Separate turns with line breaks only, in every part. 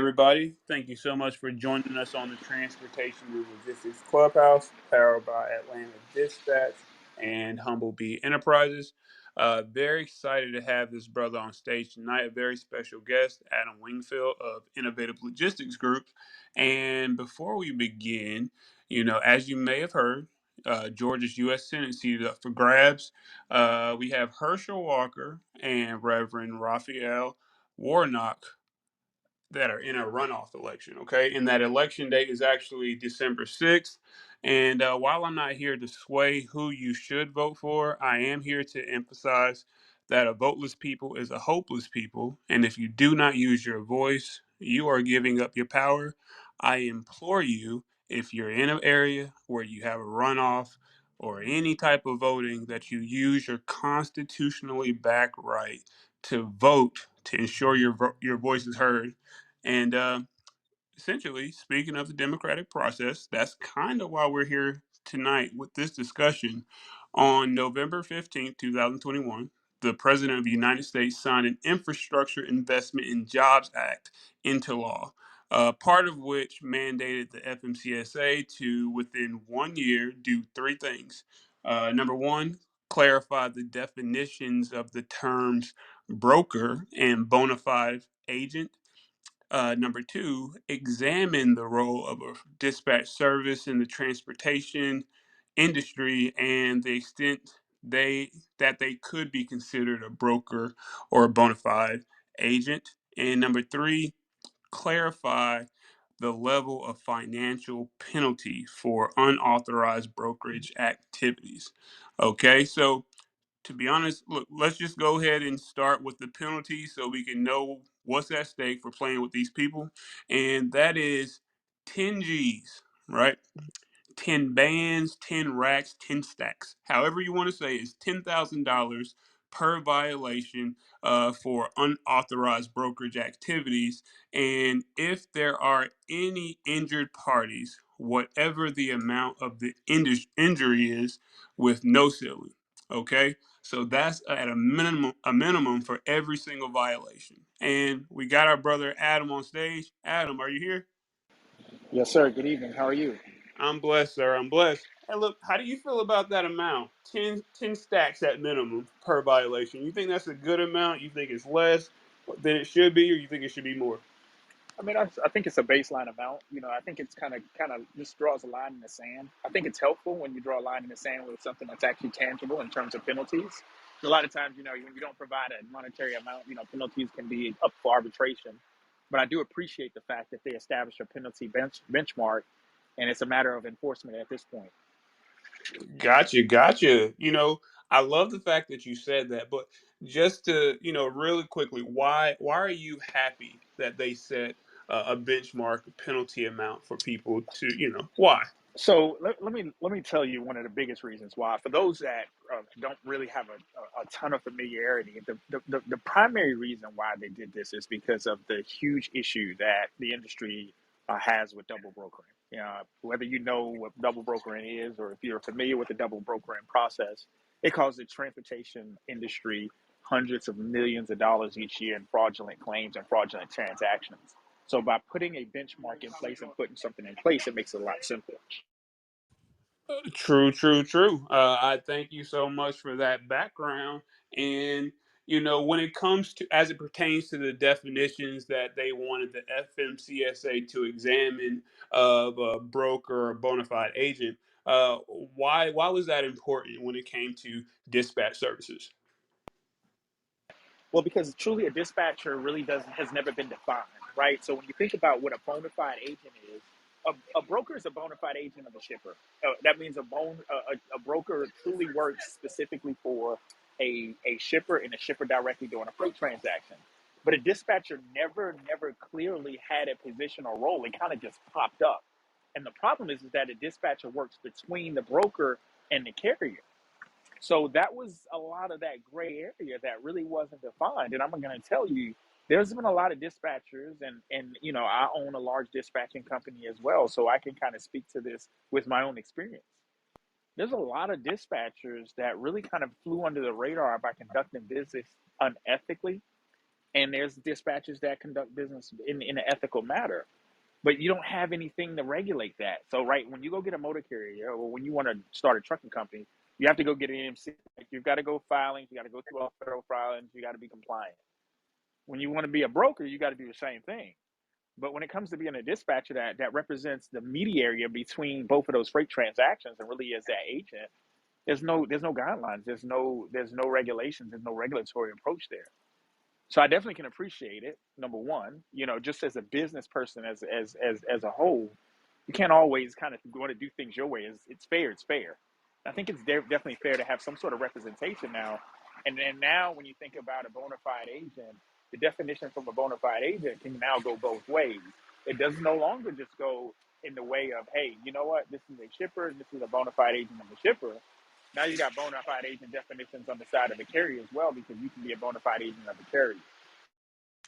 everybody. Thank you so much for joining us on the Transportation and Logistics Clubhouse, powered by Atlanta Dispatch and Humblebee Enterprises. Very excited to have this brother on stage tonight, a very special guest, Adam Wingfield of Innovative Logistics Group. And before we begin, as you may have heard, Georgia's U.S. Senate seated up for grabs. We have Herschel Walker and Reverend Raphael Warnock that are in a runoff election. Okay, and that election date is actually December 6th. And while I'm not here to sway who you should vote for, I am here to emphasize that a voteless people is a hopeless people. And if you do not use your voice, you are giving up your power. I implore you, if you're in an area where you have a runoff or any type of voting, that you use your constitutionally backed right to vote to ensure your voice is heard. And essentially, speaking of the democratic process, that's kind of why we're here tonight with this discussion. On November 15th, 2021, the President of the United States signed an Infrastructure Investment in Jobs Act into law, part of which mandated the FMCSA to, within 1 year, do three things. Number one, clarify the definitions of the terms broker and bona fide agent. Number two, examine the role of a dispatch service in the transportation industry and the extent they could be considered a broker or a bona fide agent. And number three, clarify the level of financial penalty for unauthorized brokerage activities. Okay, so to be honest, look, let's just go ahead and start with the penalty so we can know what's at stake for playing with these people. And that is 10 G's, right? 10 bands, 10 racks, 10 stacks. However you want to say, is $10,000 per violation for unauthorized brokerage activities. And if there are any injured parties, whatever the amount of the injury is, with no ceiling. Okay, so that's at a minimum for every single violation. And we got our brother Adam on stage. Adam, are you here?
Yes, sir. Good evening. How are you?
I'm blessed, sir. I'm blessed. Hey, look, how do you feel about that amount? 10 stacks at minimum per violation. You think that's a good amount? You think it's less than it should be, or you think it should be more?
I mean, I think it's a baseline amount. I think it's kind of just draws a line in the sand. I think it's helpful when you draw a line in the sand with something that's actually tangible in terms of penalties. A lot of times, when you don't provide a monetary amount, penalties can be up for arbitration. But I do appreciate the fact that they established a penalty benchmark, and it's a matter of enforcement at this point.
Gotcha, gotcha. I love the fact that you said that, but just to, really quickly, why are you happy that they set a benchmark penalty amount for people to, why?
So let me tell you one of the biggest reasons why. For those that don't really have a ton of familiarity, the primary reason why they did this is because of the huge issue that the industry has with double brokering. Whether you know what double brokering is or if you're familiar with the double brokering process, it causes the transportation industry hundreds of millions of dollars each year in fraudulent claims and fraudulent transactions. So by putting a benchmark in place and putting something in place, it makes it a lot simpler.
True, true, true. I thank you so much for that background. And, when it comes to, as it pertains to the definitions that they wanted the FMCSA to examine of a broker or bona fide agent, why was that important when it came to dispatch services?
Well, because truly a dispatcher really doesn't has never been defined, right? So when you think about what a bona fide agent is, a broker is a bona fide agent of a shipper. That means a broker truly works specifically for a shipper and a shipper directly doing a freight transaction. But a dispatcher never clearly had a position or role. It kind of just popped up. And the problem is that a dispatcher works between the broker and the carrier. So that was a lot of that gray area that really wasn't defined. And I'm going to tell you, there's been a lot of dispatchers, and I own a large dispatching company as well, so I can kind of speak to this with my own experience. There's a lot of dispatchers that really kind of flew under the radar by conducting business unethically and there's dispatchers that conduct business in an ethical manner, but you don't have anything to regulate that. So, right, when you go get a motor carrier or when you want to start a trucking company, you have to go get an MC. Like, you've got to go filings, you got to go through all federal filings, you got to be compliant. When you want to be a broker, you got to do the same thing. But when it comes to being a dispatcher that represents the mediator between both of those freight transactions and really is that agent, there's no guidelines, there's no regulations, there's no regulatory approach there. So I definitely can appreciate it. Number one, just as a business person, as a whole, you can't always kind of want to do things your way. It's fair. It's fair. I think it's definitely fair to have some sort of representation now. And then now, when you think about a bona fide agent, the definition from a bona fide agent can now go both ways. It does no longer just go in the way of, hey, you know what? This is a shipper. This is a bona fide agent of the shipper. Now you got bona fide agent definitions on the side of the carrier as well, because you can be a bona fide agent of the carrier.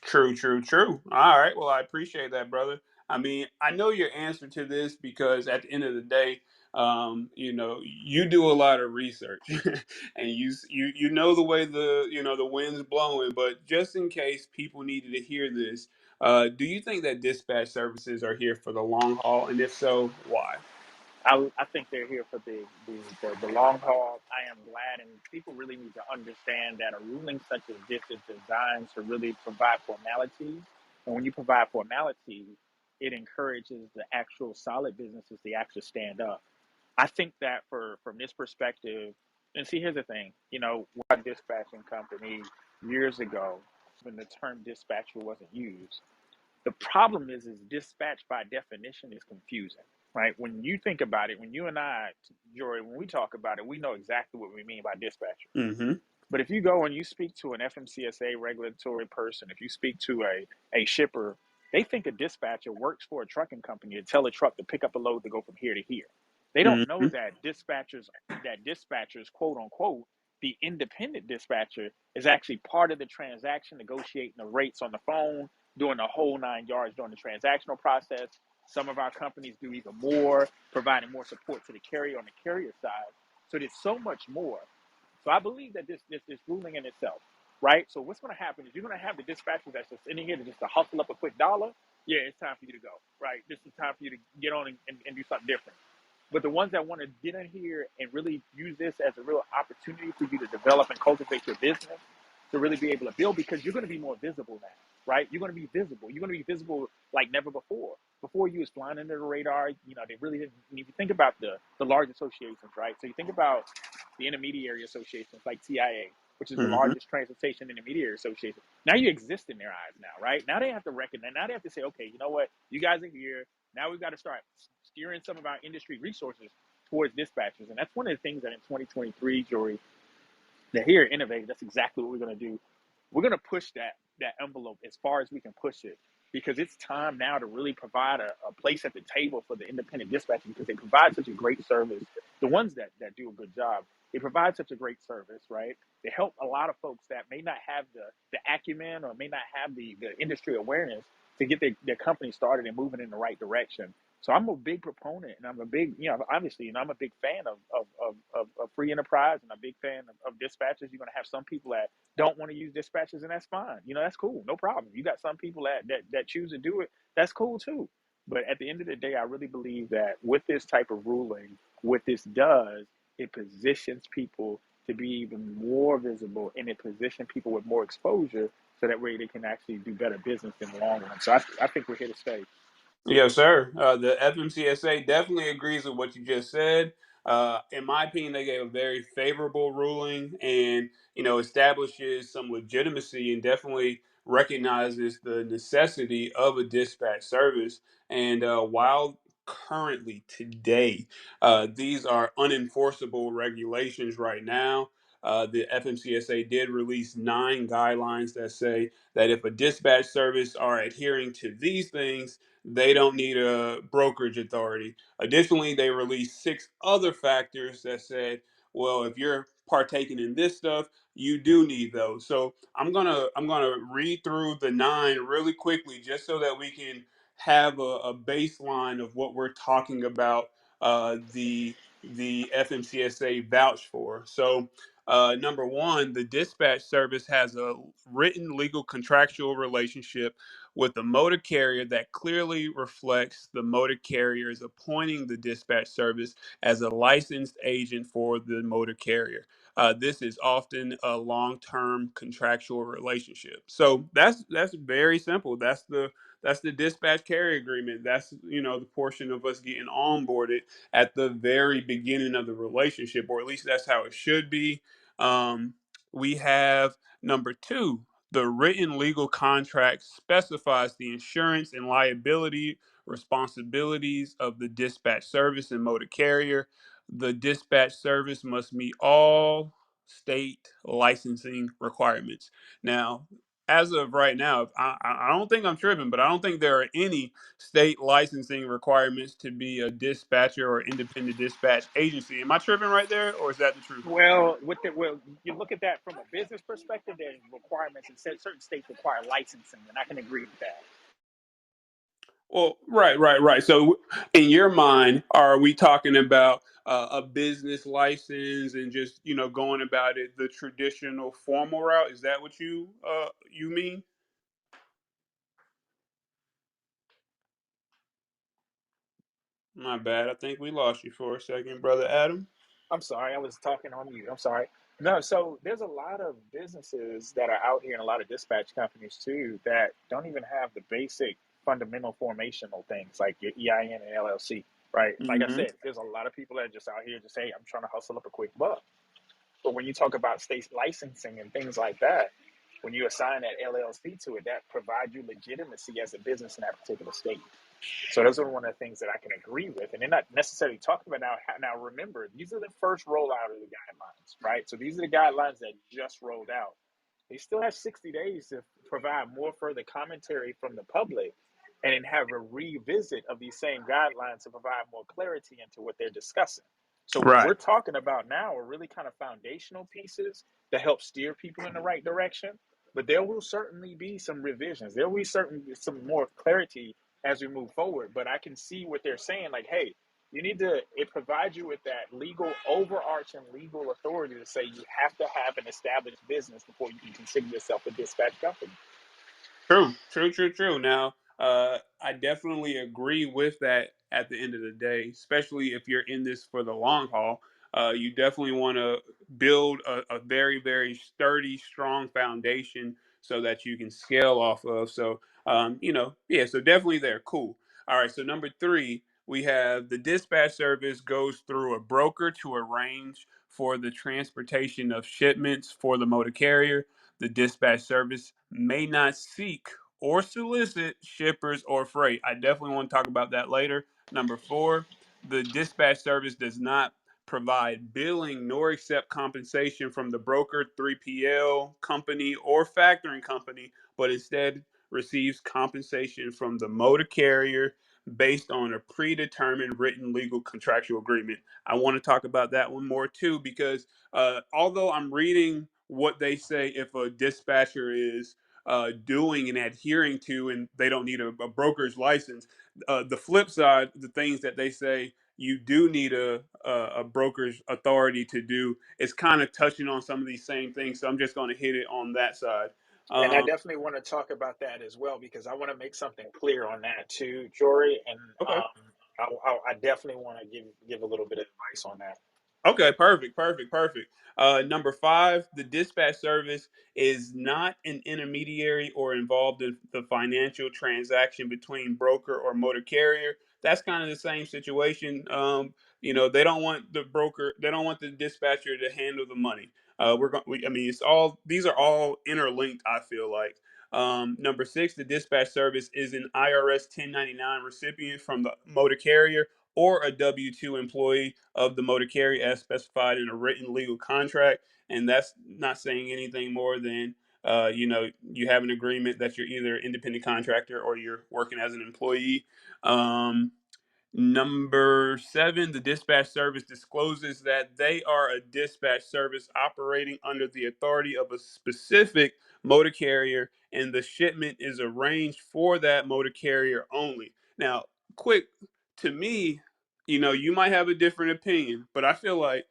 True, true, true. All right. Well, I appreciate that, brother. I mean, I know your answer to this because at the end of the day, you do a lot of research, and you know the way the wind's blowing. But just in case people needed to hear this, do you think that dispatch services are here for the long haul, and if so, why?
I think they're here for the long haul. I am glad, and people really need to understand that a ruling such as this is designed to really provide formalities. And when you provide formalities, it encourages the actual solid businesses to actually stand up. I think that from this perspective, and see, here's the thing, our dispatching company years ago, when the term dispatcher wasn't used, the problem is dispatch by definition is confusing, right? When you think about it, when you and I, Jory, when we talk about it, we know exactly what we mean by dispatcher.
Mm-hmm.
But if you go and you speak to an FMCSA regulatory person, if you speak to a shipper, they think a dispatcher works for a trucking company to tell a truck to pick up a load to go from here to here. They don't know
Mm-hmm.
that dispatchers, quote unquote, the independent dispatcher is actually part of the transaction, negotiating the rates on the phone, doing the whole 9 yards during the transactional process. Some of our companies do even more, providing more support to the carrier on the carrier side. So there's so much more. So I believe that this ruling in itself, right? So what's going to happen is you're going to have the dispatchers that's just sitting here to hustle up a quick dollar. Yeah, it's time for you to go, right? This is time for you to get on and do something different. But the ones that want to get in here and really use this as a real opportunity for you to develop and cultivate your business, to really be able to build, because you're going to be more visible now, right? You're going to be visible. You're going to be visible like never before. Before, you was flying under the radar. They really didn't. If you think about the large associations, right? So you think about the intermediary associations like TIA, which is the
Mm-hmm.
largest transportation intermediary association. Now you exist in their eyes now, right? Now they have to recognize. Now they have to say, okay, you know what? You guys are here. Now we've got to start steering some of our industry resources towards dispatchers. And that's one of the things that in 2023, Jory, that here at Innovate, that's exactly what we're going to do. We're going to push that envelope as far as we can push it, because it's time now to really provide a place at the table for the independent dispatcher, because they provide such a great service. The ones that do a good job, they provide such a great service, right? They help a lot of folks that may not have the acumen or may not have the industry awareness to get their company started and moving in the right direction. So I'm a big proponent, and I'm a big, obviously, I'm a big fan of free enterprise, and I'm a big fan of dispatchers. You're going to have some people that don't want to use dispatchers, and that's fine. That's cool, no problem. You got some people that choose to do it. That's cool too. But at the end of the day, I really believe that with this type of ruling, what this does, it positions people to be even more visible, and it positions people with more exposure, so that way they can actually do better business in the long run. So I think we're here to stay.
Yes, sir. The FMCSA definitely agrees with what you just said. In my opinion, they gave a very favorable ruling, and establishes some legitimacy and definitely recognizes the necessity of a dispatch service. And while currently today, these are unenforceable regulations right now. The FMCSA did release 9 guidelines that say that if a dispatch service are adhering to these things, they don't need a brokerage authority. Additionally, they released 6 other factors that said, well, if you're partaking in this stuff, you do need those. So I'm gonna read through the 9 really quickly, just so that we can have a baseline of what we're talking about. The FMCSA vouch for. So Number one, the dispatch service has a written legal contractual relationship with the motor carrier that clearly reflects the motor carrier is appointing the dispatch service as a licensed agent for the motor carrier. This is often a long-term contractual relationship. So that's very simple. That's the dispatch carrier agreement. That's the portion of us getting onboarded at the very beginning of the relationship, or at least that's how it should be. Um, we have number two. The written legal contract specifies the insurance and liability responsibilities of the dispatch service and motor carrier. The dispatch service must meet all state licensing requirements. Now, as of right now, I don't think I'm tripping, but I don't think there are any state licensing requirements to be a dispatcher or independent dispatch agency. Am I tripping right there, or is that the truth?
Well, you look at that from a business perspective. There's requirements, and certain states require licensing, and I can agree with that.
Well, right, right, right. So, in your mind, are we talking about a business license and just going about it the traditional formal route? Is that what you mean? My bad. I think we lost you for a second, brother Adam.
I'm sorry, I was talking on mute. I'm sorry. No, so there's a lot of businesses that are out here and a lot of dispatch companies too that don't even have the basic fundamental formational things like your EIN and LLC, right? Like I
Hmm.
said, there's a lot of people that are just out here just say, I'm trying to hustle up a quick buck. But when you talk about state licensing and things like that, when you assign that LLC to it, that provides you legitimacy as a business in that particular state. So those are one of the things that I can agree with, and they're not necessarily talking about now. Now remember, these are the first rollout of the guidelines, right? So these are the guidelines that just rolled out. They still have 60 days to provide more further commentary from the public, and then have a revisit of these same guidelines to provide more clarity into what they're discussing. So what
Right.
we're talking about now are really kind of foundational pieces that help steer people in the right direction. But there will certainly be some revisions. There will be certainly some more clarity as we move forward. But I can see what they're saying, like, hey, you need to, it provides you with that legal, overarching legal authority to say you have to have an established business before you can consider yourself a dispatch company.
True, true, true, true. Now, I definitely agree with that at the end of the day, especially if you're in this for the long haul. You definitely want to build a very, very sturdy, strong foundation so that you can scale off of. So, yeah, so definitely there. Cool. All right, so number three, we have the dispatch service goes through a broker to arrange for the transportation of shipments for the motor carrier. The dispatch service may not seek or solicit shippers or freight. I definitely want to talk about that later. Number four, the dispatch service does not provide billing nor accept compensation from the broker, 3PL company, or factoring company, but instead receives compensation from the motor carrier based on a predetermined written legal contractual agreement. I want to talk about that one more too because although I'm reading what they say if a dispatcher is doing and adhering to, and they don't need a broker's license. The flip side, the things that they say you do need a broker's authority to do, is kind of touching on some of these same things. So I'm just going to hit it on that side.
And I
Um,
definitely want to talk about that as well because I want to make something clear on that too, Jory. And
okay.
I definitely want to give a little bit of advice on that.
Okay, perfect, perfect, perfect. Number five, the dispatch service is not an intermediary or involved in the financial transaction between broker or motor carrier. That's kind of the same situation. They don't want the broker, they don't want the dispatcher to handle the money. I mean, it's all these are all interlinked. I feel like. Number six, the dispatch service is an IRS 1099 recipient from the motor carrier or a W 2 employee of the motor carrier as specified in a written legal contract. And that's not saying anything more than, you have an agreement that you're either an independent contractor or you're working as an employee. Um, Number seven, the dispatch service discloses that they are a dispatch service operating under the authority of a specific motor carrier, and the shipment is arranged for that motor carrier only. Now, quick, to me, you might have a different opinion, but I feel like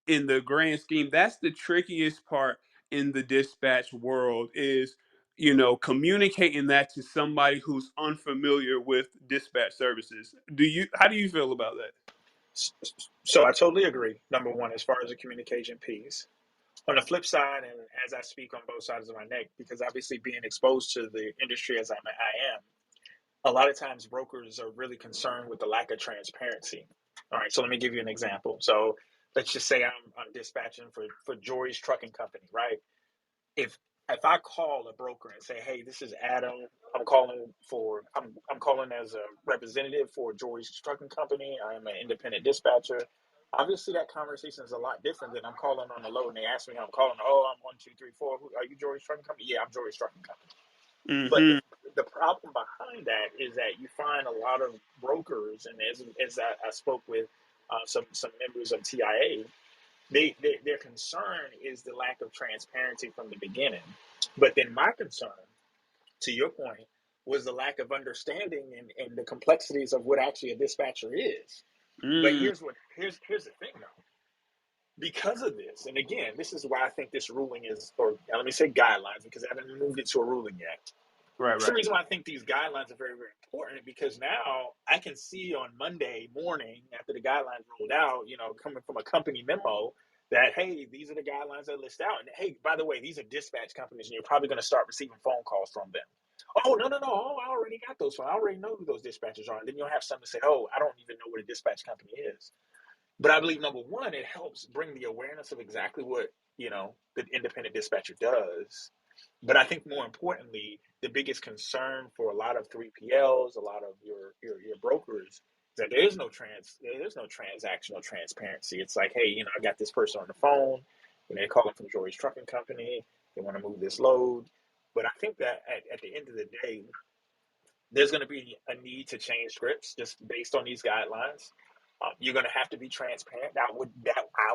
in the grand scheme, that's the trickiest part in the dispatch world is, communicating that to somebody who's unfamiliar with dispatch services. How do you feel about that?
So I totally agree. Number one, as far as the communication piece. On the flip side, and as I speak on both sides of my neck, because obviously being exposed to the industry as I am, a lot of times brokers are really concerned with the lack of transparency. All right, so let me give you an example. So let's just say I'm dispatching for Jory's Trucking Company, right? if if I call a broker and say, "Hey, this is Adam. I'm calling as a representative for George's Trucking Company. I'm an independent dispatcher." Obviously, that conversation is a lot different than I'm calling on the load and they ask me how I'm calling. Oh, I'm 1, 2, 3, 4. Are you George's Trucking Company? Yeah, I'm George's Trucking Company. But
Hmm.
the problem behind that is that you find a lot of brokers, and as I spoke with some members of TIA, their concern is the lack of transparency from the beginning. But then my concern, to your point, was the lack of understanding and the complexities of what actually a dispatcher is. But
Mm.
here's the thing though. Because of this, and again, this is why I think this ruling is, or let me say guidelines, because I haven't moved it to a ruling yet.
Right,
That's the
right.
reason why I think these guidelines are very, very important, because now I can see on Monday morning after the guidelines rolled out, coming from a company memo that, hey, these are the guidelines that list out. And hey, by the way, these are dispatch companies and you're probably going to start receiving phone calls from them. Oh, no, no, no. Oh, I already got those phone. I already know who those dispatchers are. And then you'll have something to say, oh, I don't even know what a dispatch company is. But I believe number one, it helps bring the awareness of exactly what, the independent dispatcher does. But I think more importantly, the biggest concern for a lot of 3PLs, a lot of your brokers, is that there is no transactional transparency. It's like, hey, I got this person on the phone, they're calling from Jory's Trucking Company, they want to move this load. But I think that at the end of the day, there's going to be a need to change scripts just based on these guidelines. You're going to have to be transparent. That I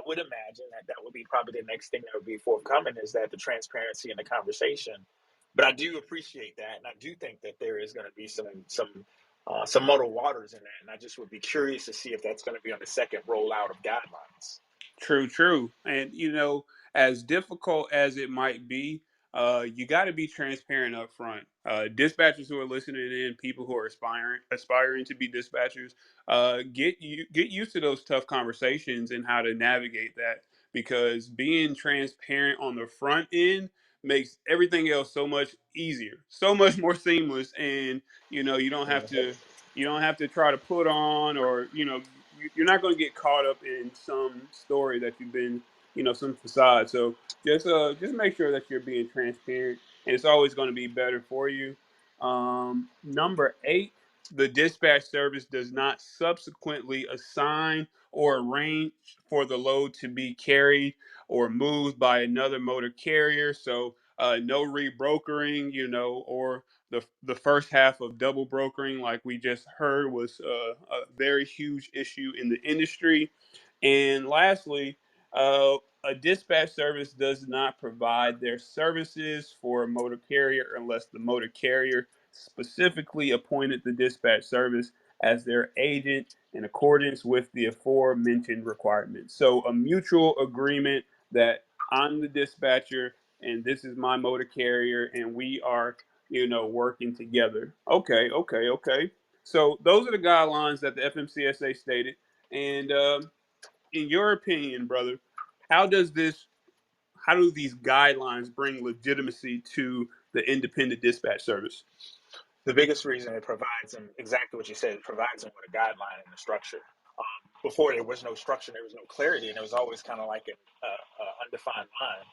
would imagine that would be probably the next thing that would be forthcoming, is that the transparency in the conversation. But I do appreciate that, and I do think that there is going to be some muddled waters in that, and I just would be curious to see if that's going to be on the second rollout of guidelines.
True, true. And as difficult as it might be, you got to be transparent up front. Dispatchers who are listening in, people who are aspiring to be dispatchers, get used to those tough conversations and how to navigate that. Because being transparent on the front end makes everything else so much easier, so much more seamless, and you don't have to
Mhm.
try to put on, or you're not going to get caught up in some story that you've been, some facade. So just make sure that you're being transparent, and it's always going to be better for you. Number 8, the dispatch service does not subsequently assign or arrange for the load to be carried or moved by another motor carrier. So no rebrokering, or the first half of double brokering, like we just heard, was a very huge issue in the industry. And lastly, a dispatch service does not provide their services for a motor carrier unless the motor carrier specifically appointed the dispatch service as their agent in accordance with the aforementioned requirements. So, a mutual agreement that I'm the dispatcher and this is my motor carrier, and we are, working together. Okay, okay, okay. So, those are the guidelines that the FMCSA stated. And in your opinion, brother, how does this how do these guidelines bring legitimacy to the independent dispatch service?
The biggest reason it provides them exactly what you said, it provides them with a guideline and a structure. Before there was no structure, there was no clarity, and it was always kind of like an undefined line.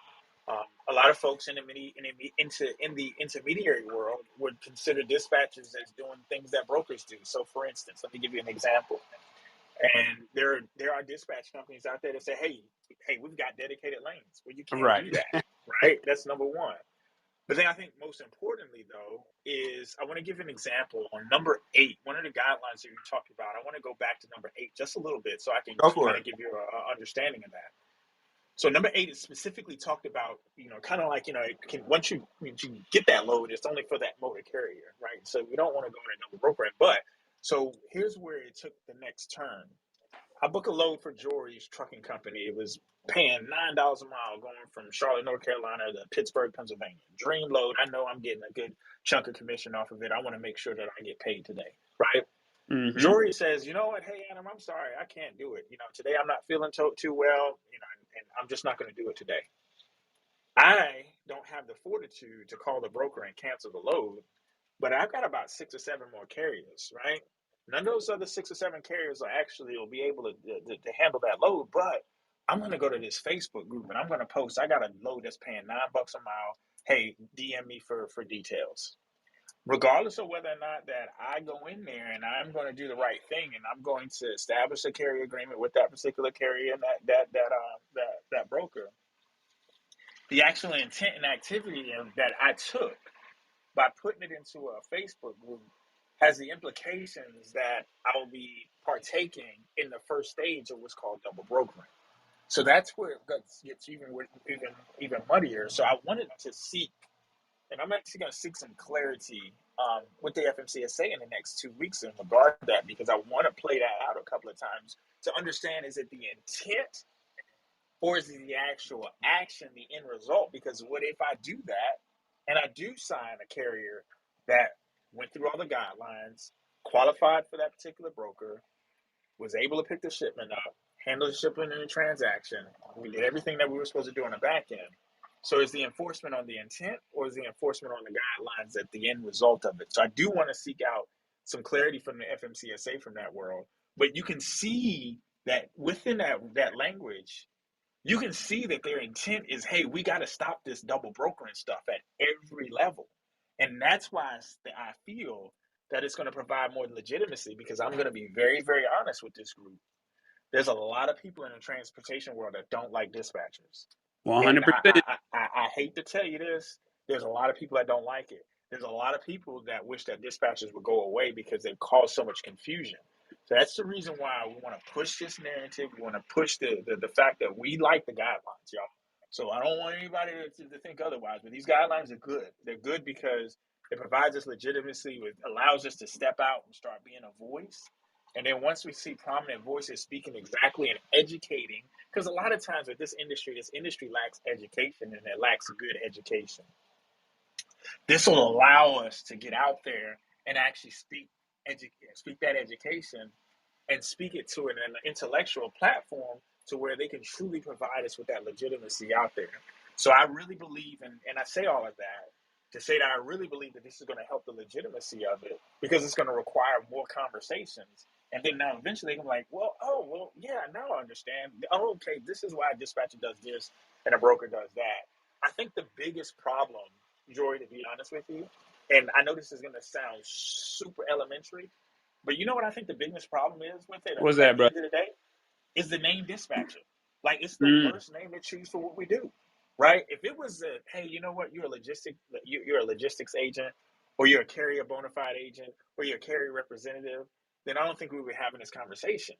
A lot of folks in the intermediary world would consider dispatchers as doing things that brokers do. So, for instance, let me give you an example. And there are dispatch companies out there that say, hey, we've got dedicated lanes. Well, you can't
Right.
do that, right? That's number one. But then I think most importantly, though, is I want to give an example on number 8. One of the guidelines that you talked about, I want to go back to number 8 just a little bit so I can
Go for
kind
it.
of give you a understanding of that. So number 8 is specifically talked about, kind of like, once you get that load, it's only for that motor carrier, right? So we don't want to go into double brokerage. But so here's where it took the next turn. I booked a load for Jory's trucking company. It was paying $9 a mile going from Charlotte, North Carolina to Pittsburgh, Pennsylvania. Dream load. I know I'm getting a good chunk of commission off of it. I want to make sure that I get paid today, right?
Mm-hmm.
Jory says, you know what? Hey, Adam, I'm sorry. I can't do it. Today I'm not feeling too well, and I'm just not going to do it today. I don't have the fortitude to call the broker and cancel the load, but I've got about 6 or 7 more carriers, right? None of those other 6 or 7 carriers will be able to handle that load, but I'm going to go to this Facebook group and I'm going to post, I got a load that's paying $9 a mile. Hey, DM me for details. Regardless of whether or not that I go in there and I'm going to do the right thing and I'm going to establish a carrier agreement with that particular carrier and that broker, the actual intent and activity that I took by putting it into a Facebook group has the implications that I will be partaking in the first stage of what's called double brokering. So that's where it gets even muddier. So I wanted to seek, and I'm actually going to seek some clarity with the FMCSA in the next 2 weeks in regard to that, because I want to play that out a couple of times to understand, is it the intent or is it the actual action, the end result? Because what if I do that and I do sign a carrier that went through all the guidelines, qualified for that particular broker, was able to pick the shipment up, handle the shipment and the transaction. We did everything that we were supposed to do on the back end. So is the enforcement on the intent or is the enforcement on the guidelines at the end result of it? So I do want to seek out some clarity from the FMCSA from that world. But you can see that within that language, you can see that their intent is, hey, we got to stop this double brokering stuff at every level. And that's why I feel that it's going to provide more legitimacy, because I'm going to be very, very honest with this group. There's a lot of people in the transportation world that don't like dispatchers. And
100%.
I hate to tell you this, there's a lot of people that don't like it. There's a lot of people that wish that dispatchers would go away because they've caused so much confusion. So that's the reason why we want to push this narrative. We want to push the fact that we like the guidelines, y'all. So I don't want anybody to think otherwise, but these guidelines are good. They're good because it provides us legitimacy. It allows us to step out and start being a voice. And then once we see prominent voices speaking exactly and educating, because a lot of times with this industry lacks education and it lacks good education. This will allow us to get out there and actually speak that education and speak it to an intellectual platform to where they can truly provide us with that legitimacy out there. So I really believe, and I say all of that to say that I really believe that this is going to help the legitimacy of it, because it's going to require more conversations. And then now eventually they're like, well, yeah, now I understand. Oh, okay, this is why a dispatcher does this and a broker does that. I think the biggest problem, Jory, to be honest with you, and I know this is going to sound super elementary, but you know what I think the biggest problem is with it
What's
at
that,
the
bro?
end of the day? Is the name dispatcher. Like, it's the
Mm.
worst name to choose for what we do, right? If it was hey, you know what, you're a logistics agent, or you're a carrier bona fide agent, or you're a carrier representative, then I don't think we would be having this conversation.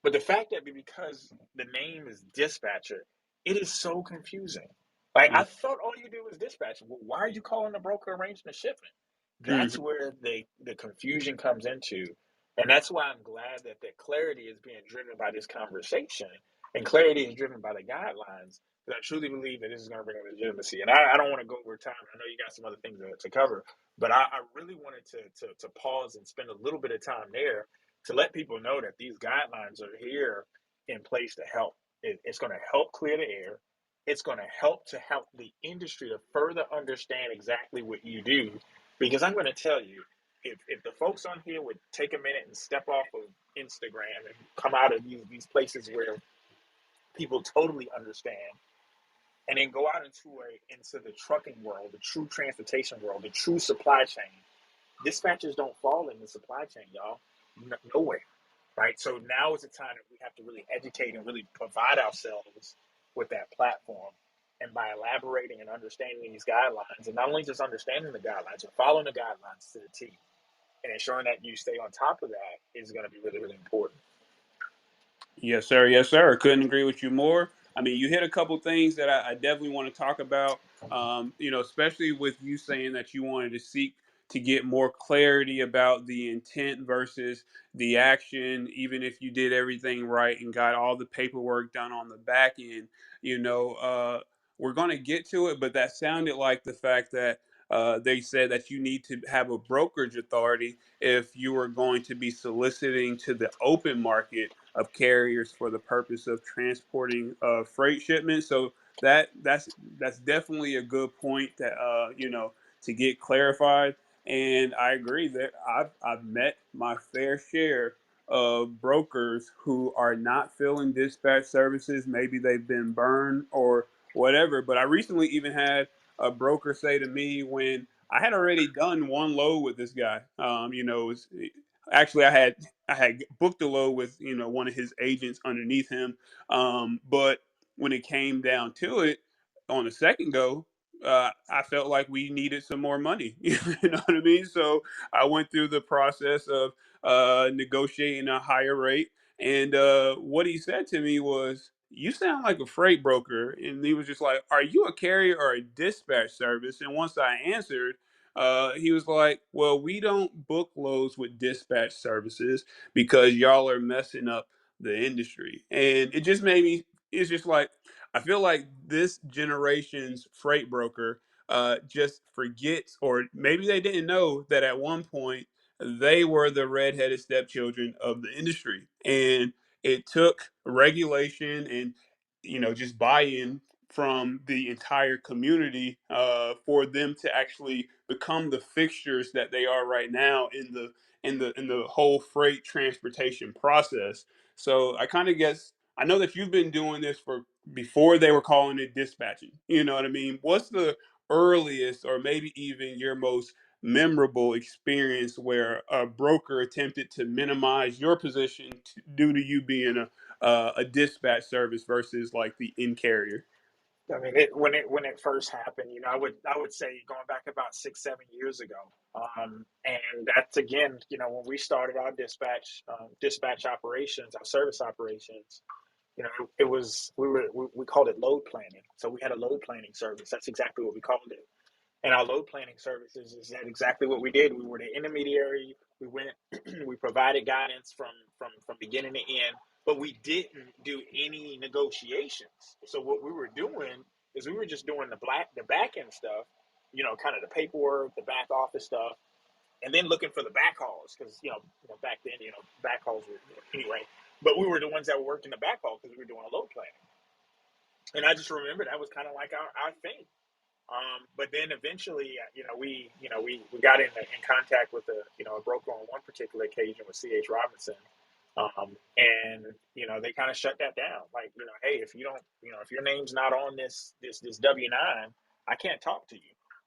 But the fact that because the name is dispatcher, it is so confusing. Like,
Yeah.
I thought all you do was dispatch. Well, why are you calling the broker arranging the shipment?
Mm-hmm.
That's where the confusion comes into. And that's why I'm glad that the clarity is being driven by this conversation, and clarity is driven by the guidelines. But I truly believe that this is going to bring legitimacy. And I don't want to go over time. I know you got some other things to cover, but I really wanted to pause and spend a little bit of time there to let people know that these guidelines are here in place to help. It's going to help clear the air. It's going to help the industry to further understand exactly what you do. Because I'm going to tell you, if the folks on here would take a minute and step off of Instagram and come out of these places where people totally understand, and then go out into the trucking world, the true transportation world, the true supply chain. Dispatchers don't fall in the supply chain, y'all. Nowhere, right? So now is the time that we have to really educate and really provide ourselves with that platform. And by elaborating and understanding these guidelines, and not only just understanding the guidelines, but following the guidelines to the T, and ensuring that you stay on top of that is going to be really, really important.
Yes, sir. Yes, sir. Couldn't agree with you more. I mean, you hit a couple things that I definitely want to talk about. Especially with you saying that you wanted to seek to get more clarity about the intent versus the action, even if you did everything right and got all the paperwork done on the back end. You know, we're going to get to it, but that sounded like the fact that they said that you need to have a brokerage authority if you are going to be soliciting to the open market of carriers for the purpose of transporting freight shipments. So that's definitely a good point that to get clarified. And I agree that I've met my fair share of brokers who are not filling dispatch services. Maybe they've been burned or whatever. But I recently even had a broker say to me when I had already done one load with this guy. Actually I had booked a load with one of his agents underneath him. But when it came down to it, on the second go, I felt like we needed some more money. You know what I mean? So I went through the process of negotiating a higher rate. And what he said to me was, "You sound like a freight broker." And he was just like, "Are you a carrier or a dispatch service?" And once I answered, he was like, "Well, we don't book loads with dispatch services because y'all are messing up the industry." And it just made me, it's just like, I feel like this generation's freight broker just forgets, or maybe they didn't know that at one point they were the redheaded stepchildren of the industry. And it took regulation and just buy-in from the entire community for them to actually become the fixtures that they are right now in the whole freight transportation process. So I kind of guess I know that you've been doing this for before they were calling it dispatching. You know what I mean? What's the earliest or maybe even your most memorable experience where a broker attempted to minimize your position due to you being a dispatch service versus like the in carrier?
I mean, when it first happened, I would say going back about 6 7 years ago, and that's again, when we started our dispatch operations, our service operations, it was we called it load planning. So we had a load planning service. That's exactly what we called it. And our load planning services is that exactly what we did. We were the intermediary. We went, we provided guidance from beginning to end, but we didn't do any negotiations. So what we were doing is we were just doing the back end stuff, kind of the paperwork, the back office stuff, and then looking for the backhauls because back then backhauls were anyway. But we were the ones that were working the backhaul because we were doing a load planning. And I just remember that was kind of like our thing. But then eventually, we got in contact with a broker on one particular occasion with C.H. Robinson, and they kind of shut that down. Like, hey, if you don't, if your name's not on this W-9, I can't talk to you.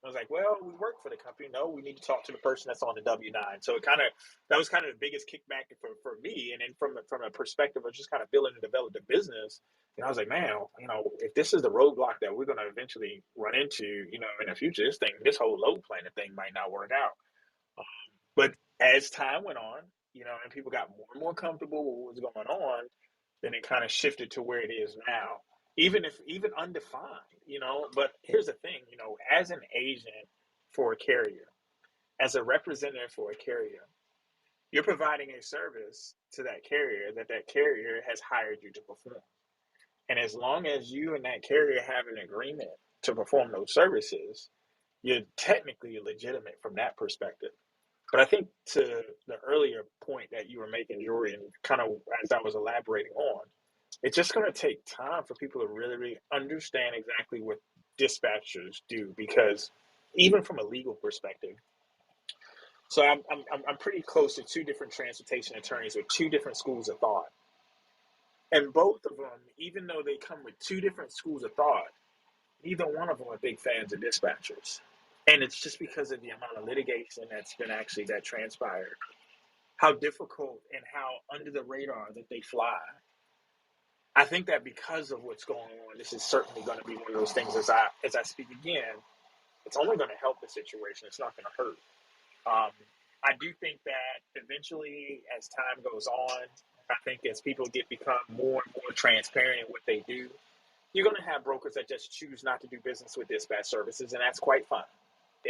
I was like, well, we work for the company. No, we need to talk to the person that's on the W-9. So that was kind of the biggest kickback for me. And then from a perspective of just kind of building and develop the business, and I was like, man, if this is the roadblock that we're going to eventually run into, in the future, this whole load planning thing might not work out. Um, but as time went on, and people got more and more comfortable with what was going on, then it kind of shifted to where it is now. Even undefined, But here's the thing, as an agent for a carrier, as a representative for a carrier, you're providing a service to that carrier that carrier has hired you to perform. And as long as you and that carrier have an agreement to perform those services, you're technically legitimate from that perspective. But I think to the earlier point that you were making, Jory, and kind of as I was elaborating on, it's just going to take time for people to really, really understand exactly what dispatchers do, because even from a legal perspective, so I'm pretty close to two different transportation attorneys with two different schools of thought. And both of them, even though they come with two different schools of thought, neither one of them are big fans of dispatchers. And it's just because of the amount of litigation that's been that transpired, how difficult and how under the radar that they fly. I think that because of what's going on, this is certainly going to be one of those things. As I speak again, it's only going to help the situation. It's not going to hurt. Um, I do think that eventually, as time goes on, I think as people become more and more transparent in what they do, you're going to have brokers that just choose not to do business with dispatch services, and that's quite fine.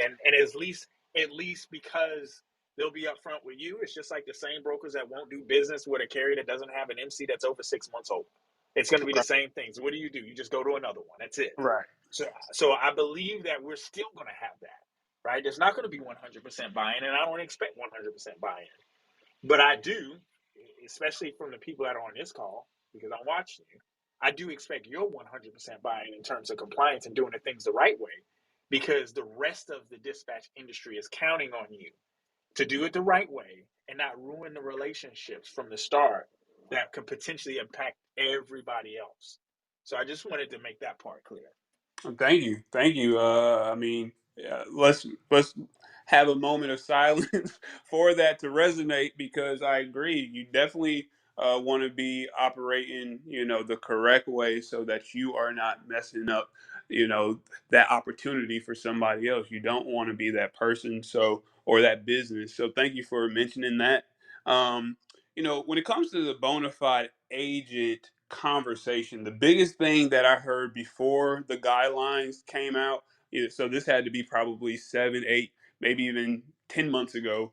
And at least at least because they'll be upfront with you. It's just like the same brokers that won't do business with a carrier that doesn't have an MC that's over 6 months old. It's going to be the
Right.
same thing. So what do? You just go to another one. That's it.
Right.
So I believe that we're still going to have that, right? There's not going to be 100% buy-in, and I don't expect 100% buy-in. But I do, especially from the people that are on this call, because I'm watching you, I do expect your 100% buy-in in terms of compliance and doing the things the right way, because the rest of the dispatch industry is counting on you to do it the right way and not ruin the relationships from the start that could potentially impact everybody else. So I just wanted to make that part clear.
Thank you, thank you. I mean, let's have a moment of silence for that to resonate, because I agree. You definitely want to be operating, the correct way, so that you are not messing up, that opportunity for somebody else. You don't want to be that person, or that business. So thank you for mentioning that. Um, when it comes to the bona fide agent conversation, the biggest thing that I heard before the guidelines came out, so this had to be probably 7, 8, maybe even 10 months ago,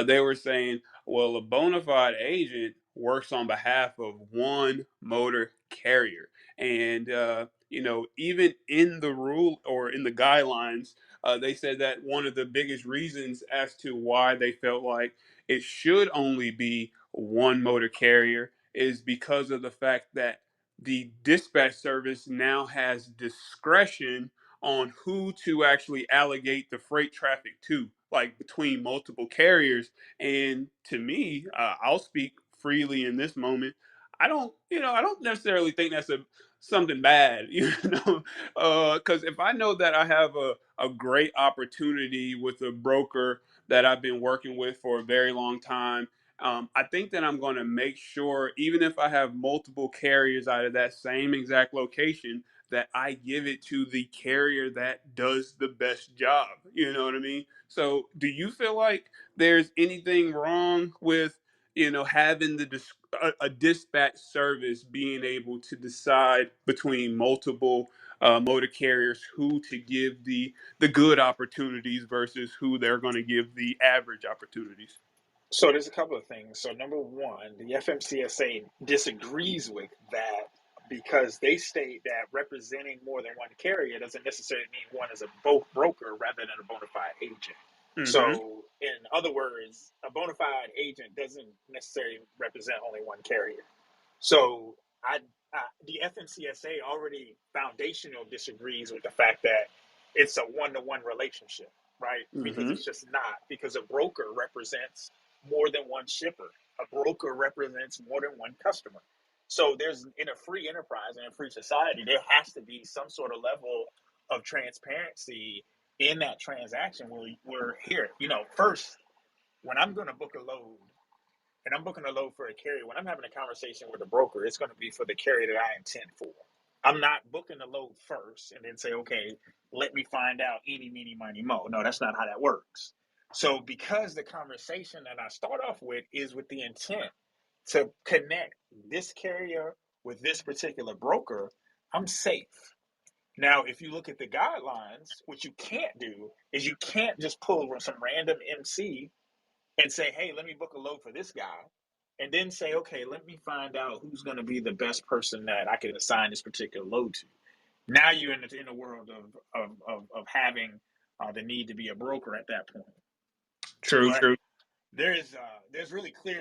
they were saying, well, a bona fide agent works on behalf of one motor carrier. And, even in the rule or in the guidelines, they said that one of the biggest reasons as to why they felt like it should only be one motor carrier is because of the fact that the dispatch service now has discretion on who to actually allocate the freight traffic to, like between multiple carriers. And to me, I'll speak freely in this moment. I don't necessarily think that's something bad, because if I know that I have a great opportunity with a broker that I've been working with for a very long time, I think that I'm going to make sure, even if I have multiple carriers out of that same exact location, that I give it to the carrier that does the best job. You know what I mean? So, do you feel like there's anything wrong with, having a dispatch service being able to decide between multiple motor carriers who to give the good opportunities versus who they're going to give the average opportunities?
So there's a couple of things. So number one, the FMCSA disagrees with that because they state that representing more than one carrier doesn't necessarily mean one is a broker rather than a bona fide agent.
Hmm.
So in other words, a bona fide agent doesn't necessarily represent only one carrier. So the FMCSA already foundational disagrees with the fact that it's a one-to-one relationship, right? Because
Hmm.
it's just not. Because a broker represents more than one shipper. A broker represents more than one customer. So there's in a free enterprise and a free society, there has to be some sort of level of transparency in that transaction where we're here. First, when I'm going to book a load, and I'm booking a load for a carrier, when I'm having a conversation with a broker, it's going to be for the carrier that I intend for. I'm not booking the load first and then say, okay, let me find out eeny, meeny, miny, mo. No, that's not how that works. So because the conversation that I start off with is with the intent to connect this carrier with this particular broker, I'm safe. Now, if you look at the guidelines, what you can't do is you can't just pull some random MC and say, hey, let me book a load for this guy. And then say, okay, let me find out who's going to be the best person that I can assign this particular load to. Now you're in the world of having the need to be a broker at that point.
True,
But
true.
there's really clear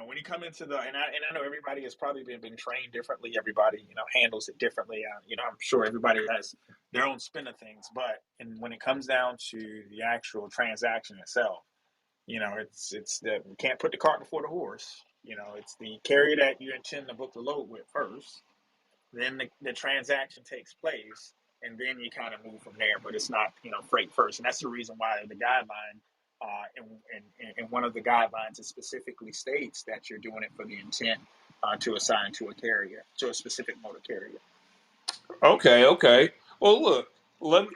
when you come into and I know everybody has probably been trained differently. Everybody handles it differently. I'm sure everybody has their own spin of things. But when it comes down to the actual transaction itself, it's that you can't put the cart before the horse. It's the carrier that you intend to book the load with first, then the transaction takes place, and then you kind of move from there. But it's not freight first, and that's the reason why the guideline in one of the guidelines it specifically states that you're doing it for the intent to assign to a carrier, to a specific motor carrier.
Okay, okay. Well, look,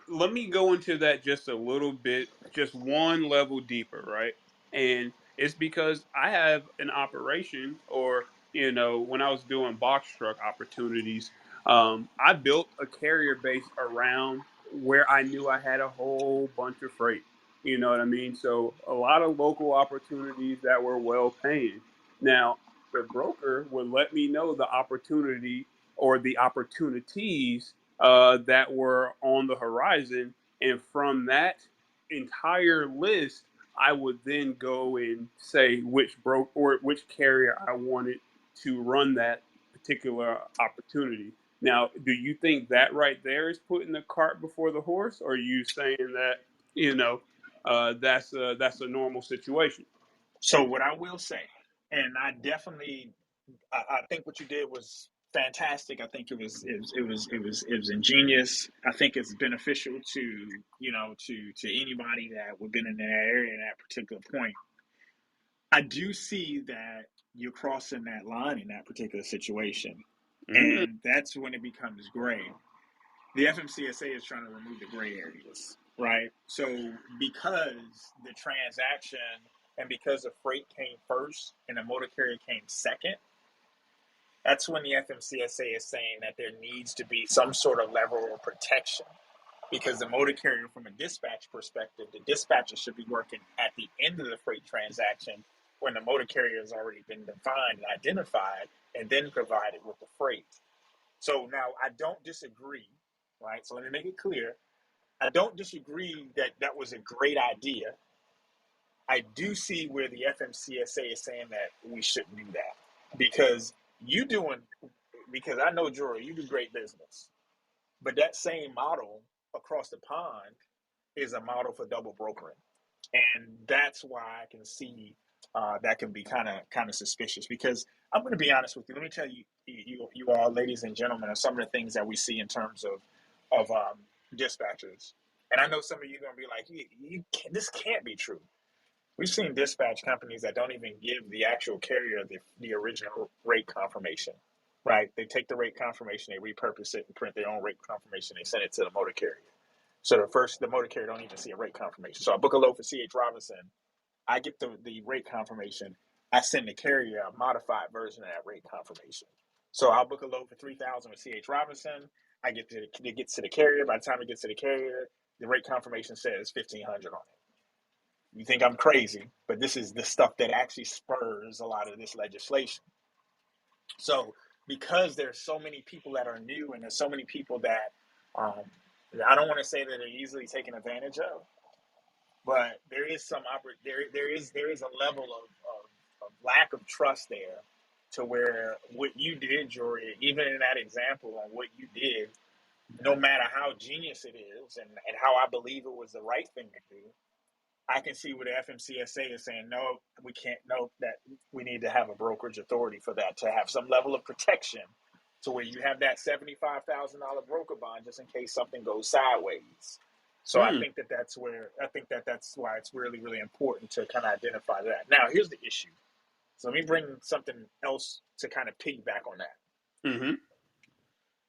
let me go into that just a little bit, just one level deeper, right? And it's because I have an operation, or when I was doing box truck opportunities, I built a carrier base around where I knew I had a whole bunch of freight. You know what I mean? So a lot of local opportunities that were well paying. Now, the broker would let me know the opportunity or the opportunities that were on the horizon. And from that entire list, I would then go and say which broker or which carrier I wanted to run that particular opportunity. Now, do you think that right there is putting the cart before the horse, or are you saying that, you know, that's a normal situation?
So what I will say, and I think what you did was fantastic. I think it was ingenious. I think it's beneficial to to anybody that would been in that area at that particular point. I do see that you're crossing that line in that particular situation,
Mm,
and that's when it becomes gray. The FMCSA is trying to remove the gray areas, right? So because the transaction and because the freight came first and the motor carrier came second, that's when the FMCSA is saying that there needs to be some sort of level of protection because the motor carrier, from a dispatch perspective, the dispatcher should be working at the end of the freight transaction when the motor carrier has already been defined and identified and then provided with the freight. So now I don't disagree, right? So let me make it clear. I don't disagree that that was a great idea. I do see where the FMCSA is saying that we shouldn't do that because you doing, because I know, Jory, you do great business, but that same model across the pond is a model for double brokering, and that's why I can see that can be kind of suspicious. Because I'm going to be honest with you. Let me tell you, you all, ladies and gentlemen, are some of the things that we see in terms of dispatchers. And I know some of you are going to be like, this can't be true. We've seen dispatch companies that don't even give the actual carrier the original rate confirmation, right? They take the rate confirmation, they repurpose it and print their own rate confirmation. They send it to the motor carrier. So the motor carrier don't even see a rate confirmation. So I book a load for C.H. Robinson. I get the rate confirmation. I send the carrier a modified version of that rate confirmation. So I'll book a load for 3,000 with C.H. Robinson. It gets to the carrier. By the time it gets to the carrier, the rate confirmation says 1,500 on it. You think I'm crazy, but this is the stuff that actually spurs a lot of this legislation. So because there's so many people that are new and there's so many people that um, I don't want to say that they're easily taken advantage of, but there is there is a level of lack of trust there to where what you did, Jory, even in that example on what you did, no matter how genius it is and how I believe it was the right thing to do, I can see where the FMCSA is saying, no, we can't, no, that we need to have a brokerage authority for that to have some level of protection to where you have that $75,000 broker bond just in case something goes sideways. So
mm,
I think that that's why it's really, really important to kind of identify that. Now, here's the issue. So let me bring something else to kind of piggyback on that.
mm-hmm,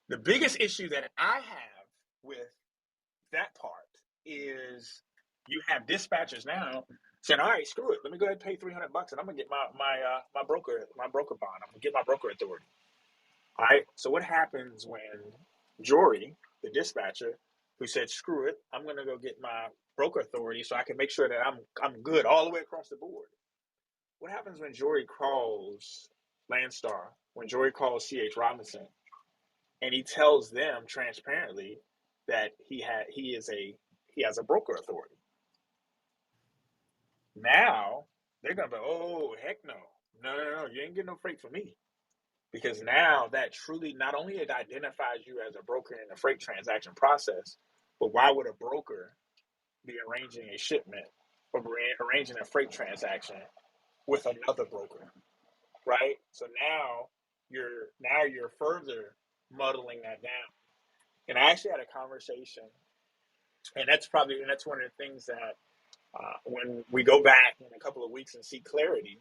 The biggest issue that I have with that part is you have dispatchers now saying, "All right, screw it. Let me go ahead and pay $300, and I'm gonna get my broker bond. I'm gonna get my broker authority." All right. So what happens when Jory, the dispatcher, who said, "Screw it, I'm gonna go get my broker authority so I can make sure that I'm good all the way across the board." What happens when Jory calls Landstar? When Jory calls C.H. Robinson, and he tells them transparently that he has a broker authority. Now they're gonna be, oh heck no, no, you ain't getting no freight from me, because now that truly not only it identifies you as a broker in the freight transaction process, but why would a broker be arranging a shipment or arranging a freight transaction with another broker, right? So now you're further muddling that down. And I actually had a conversation, and that's one of the things that when we go back in a couple of weeks and see clarity,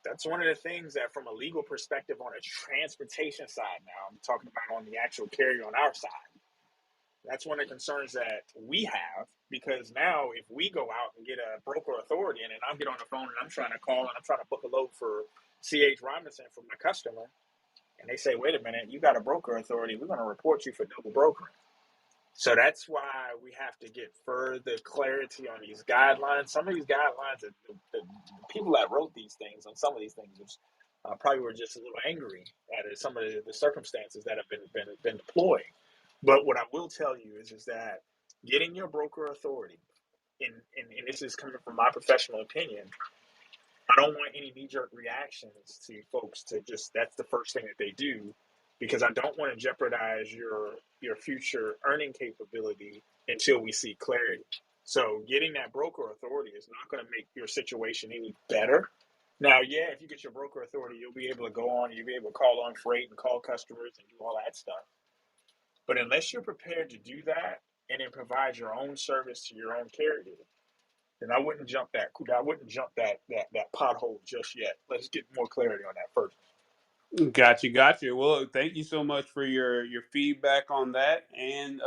that's one of the things that from a legal perspective on a transportation side, now I'm talking about on the actual carrier on our side, that's one of the concerns that we have, because now if we go out and get a broker authority and then I'll get on the phone and I'm trying to call and I'm trying to book a load for C.H. Robinson for my customer, and they say, wait a minute, you got a broker authority, we're going to report you for double brokering. So that's why we have to get further clarity on these guidelines. Some of these guidelines, the people that wrote these things on some of these things was, probably were just a little angry at some of the circumstances that have been deployed. But what I will tell you is that getting your broker authority, and this is coming from my professional opinion, I don't want any knee jerk reactions to folks to just that's the first thing that they do, because I don't want to jeopardize your future earning capability until we see clarity. So getting that broker authority is not going to make your situation any better. Now, yeah, if you get your broker authority, you'll be able to go on, you'll be able to call on freight and call customers and do all that stuff. But unless you're prepared to do that and then provide your own service to your own carrier, then I wouldn't jump that pothole just yet. Let's get more clarity on that first.
Gotcha. Well, thank you so much for your feedback on that, and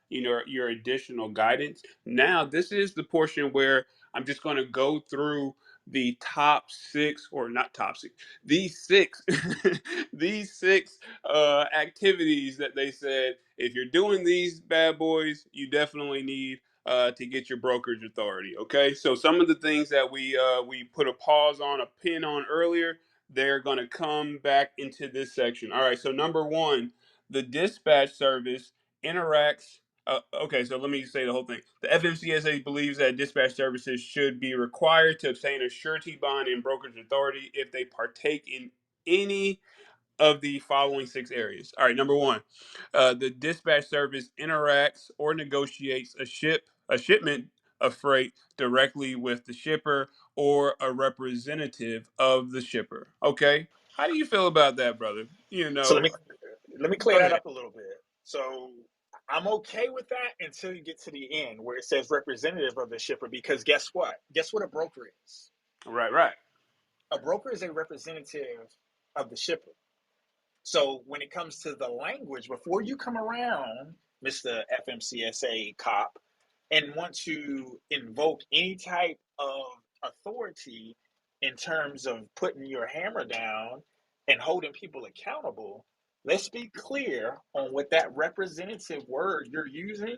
your additional guidance. Now, this is the portion where I'm just going to go through the top six, or not top six, these six, these six activities that they said if you're doing these bad boys, you definitely need to get your brokerage authority. Okay, so some of the things that we put a pause on, a pin on earlier, they're going to come back into this section. All right, so number one, the dispatch service interacts. Okay, so let me say the whole thing. The FMCSA believes that dispatch services should be required to obtain a surety bond and brokerage authority if they partake in any of the following six areas. All right, number one, the dispatch service interacts or negotiates a shipment of freight directly with the shipper or a representative of the shipper. Okay, how do you feel about that, brother?
So let me clear
Go
that
ahead.
up a little bit. So I'm okay with that until you get to the end where it says representative of the shipper, because guess what? Guess what a broker is?
Right.
A broker is a representative of the shipper. So when it comes to the language, before you come around, Mr. FMCSA cop, and want to invoke any type of authority in terms of putting your hammer down and holding people accountable, let's be clear on what that representative word you're using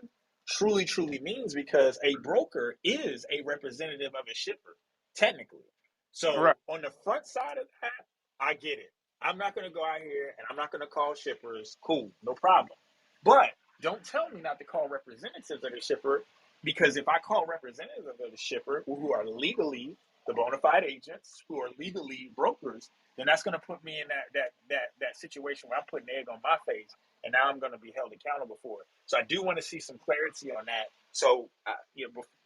truly means, because a broker is a representative of a shipper, technically.
Right.
So on the front side of that, I get it. I'm not going to go out here and I'm not going to call shippers. Cool, no problem. But don't tell me not to call representatives of the shipper, because if I call representatives of the shipper who are legally the bona fide agents, who are legally brokers, then that's going to put me in that situation where I'm putting egg on my face, and now I'm going to be held accountable for it. So I do want to see some clarity on that. So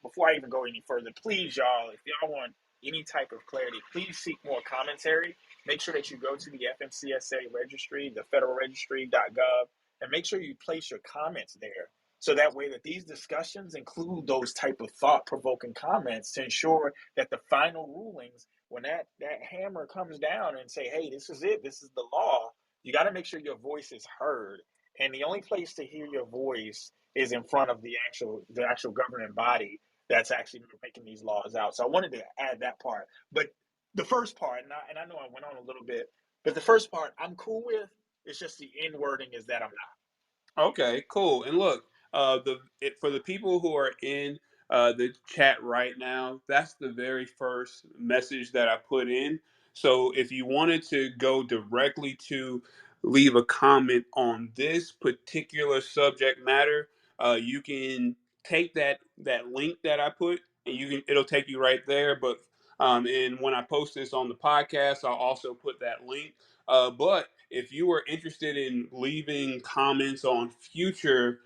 before I even go any further, please, y'all, if y'all want any type of clarity, please seek more commentary. Make sure that you go to the FMCSA registry, the federal registry.gov, and make sure you place your comments there. So that way that these discussions include those type of thought-provoking comments to ensure that the final rulings, when that hammer comes down and say, hey, this is it, this is the law, you got to make sure your voice is heard. And the only place to hear your voice is in front of the actual governing body that's actually making these laws out. So I wanted to add that part. But the first part, and I know I went on a little bit, but the first part I'm cool with. It's just the end wording is that I'm not.
Okay, cool. And look, for the people who are in the chat right now, that's the very first message that I put in. So if you wanted to go directly to leave a comment on this particular subject matter, you can take that link that I put, and it'll take you right there. But and when I post this on the podcast, I'll also put that link. But if you were interested in leaving comments on future,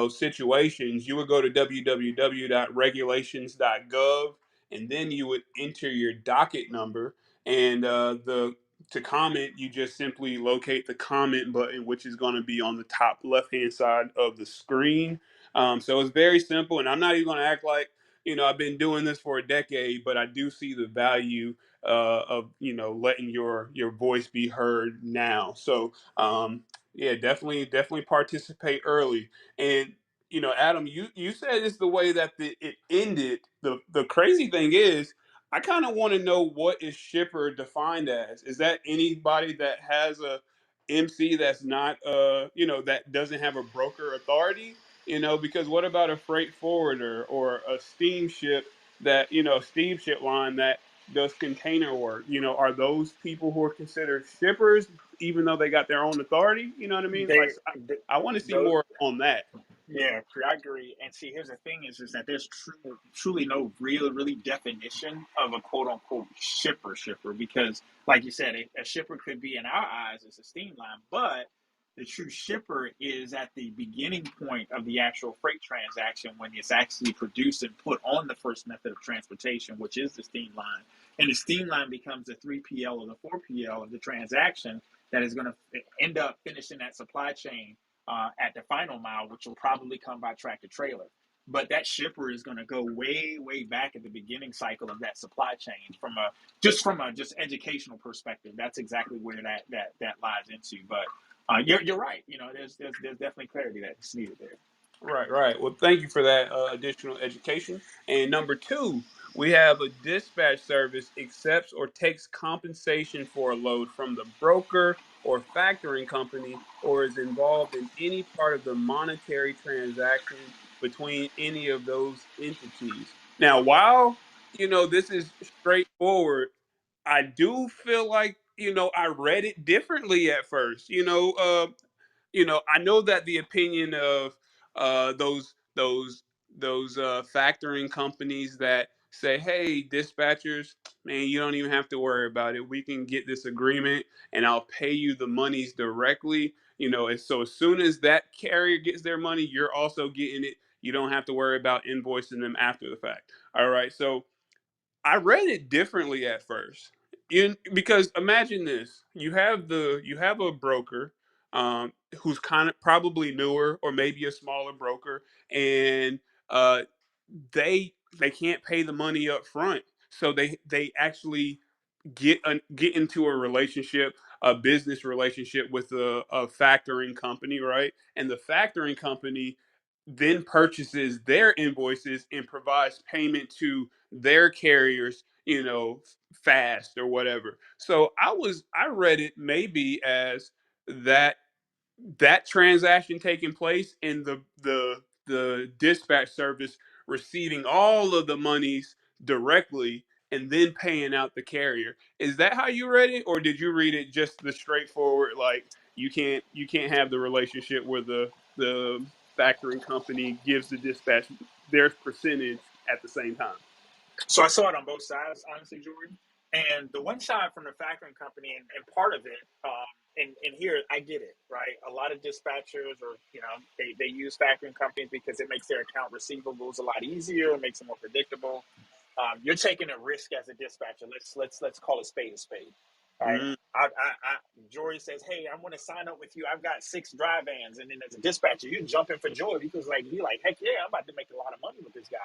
situations, you would go to www.regulations.gov, and then you would enter your docket number, and the to comment, you just simply locate the comment button, which is going to be on the top left hand side of the screen. So it's very simple, and I'm not even going to act like I've been doing this for a decade, but I do see the value of letting your voice be heard now. So yeah, definitely participate early. And Adam, you said it's the way that it ended. The crazy thing is, I kind of want to know, what is shipper defined as? Is that anybody that has a MC that's not that doesn't have a broker authority? Because what about a freight forwarder or a steamship steamship line that does container work? Are those people who are considered shippers even though they got their own authority? You know what I mean? Like,
They,
I want to see
those,
more on that.
yeah, I agree. And see, here's the thing: is that there's truly no really definition of a quote unquote shipper because, like you said, a shipper could be in our eyes as a steam line, but the true shipper is at the beginning point of the actual freight transaction when it's actually produced and put on the first method of transportation, which is the steam line. And the steam line becomes the 3PL or the 4PL of the transaction that is going to end up finishing that supply chain at the final mile, which will probably come by tractor trailer. But that shipper is going to go way back at the beginning cycle of that supply chain from a just educational perspective. That's exactly where that lies into. But you're right. There's definitely clarity that's needed there.
Right, right. Well, thank you for that additional education. And number two, we have a dispatch service accepts or takes compensation for a load from the broker or factoring company or is involved in any part of the monetary transaction between any of those entities. Now, while, this is straightforward, I do feel like, I read it differently at first. I know that the opinion of those factoring companies that say, "Hey, dispatchers, man, you don't even have to worry about it. We can get this agreement, and I'll pay you the monies directly." And so as soon as that carrier gets their money, you're also getting it. You don't have to worry about invoicing them after the fact. All right, so I read it differently at first. Because imagine this: you have a broker who's kind of probably newer or maybe a smaller broker, and uh, they can't pay the money up front, so they actually get into a relationship, a business relationship with a factoring company, right? And the factoring company then purchases their invoices and provides payment to their carriers, fast or whatever. So I read it maybe as that that transaction taking place and the dispatch service receiving all of the monies directly and then paying out the carrier. Is that how you read it, or did you read it just the straightforward, like you can't have the relationship where the factoring company gives the dispatch their percentage at the same time?
So I saw it on both sides, honestly, Jordan. And the one side from the factoring company, and part of it, and here I get it, right? A lot of dispatchers, or they use factoring companies because it makes their account receivables a lot easier, it makes them more predictable. You're taking a risk as a dispatcher. Let's call it spade a spade, right?
Mm,
Jory says, "Hey, I want to sign up with you. I've got 6 dry vans," and then as a dispatcher, you jump in for joy because be like, "Heck yeah, I'm about to make a lot of money with this guy."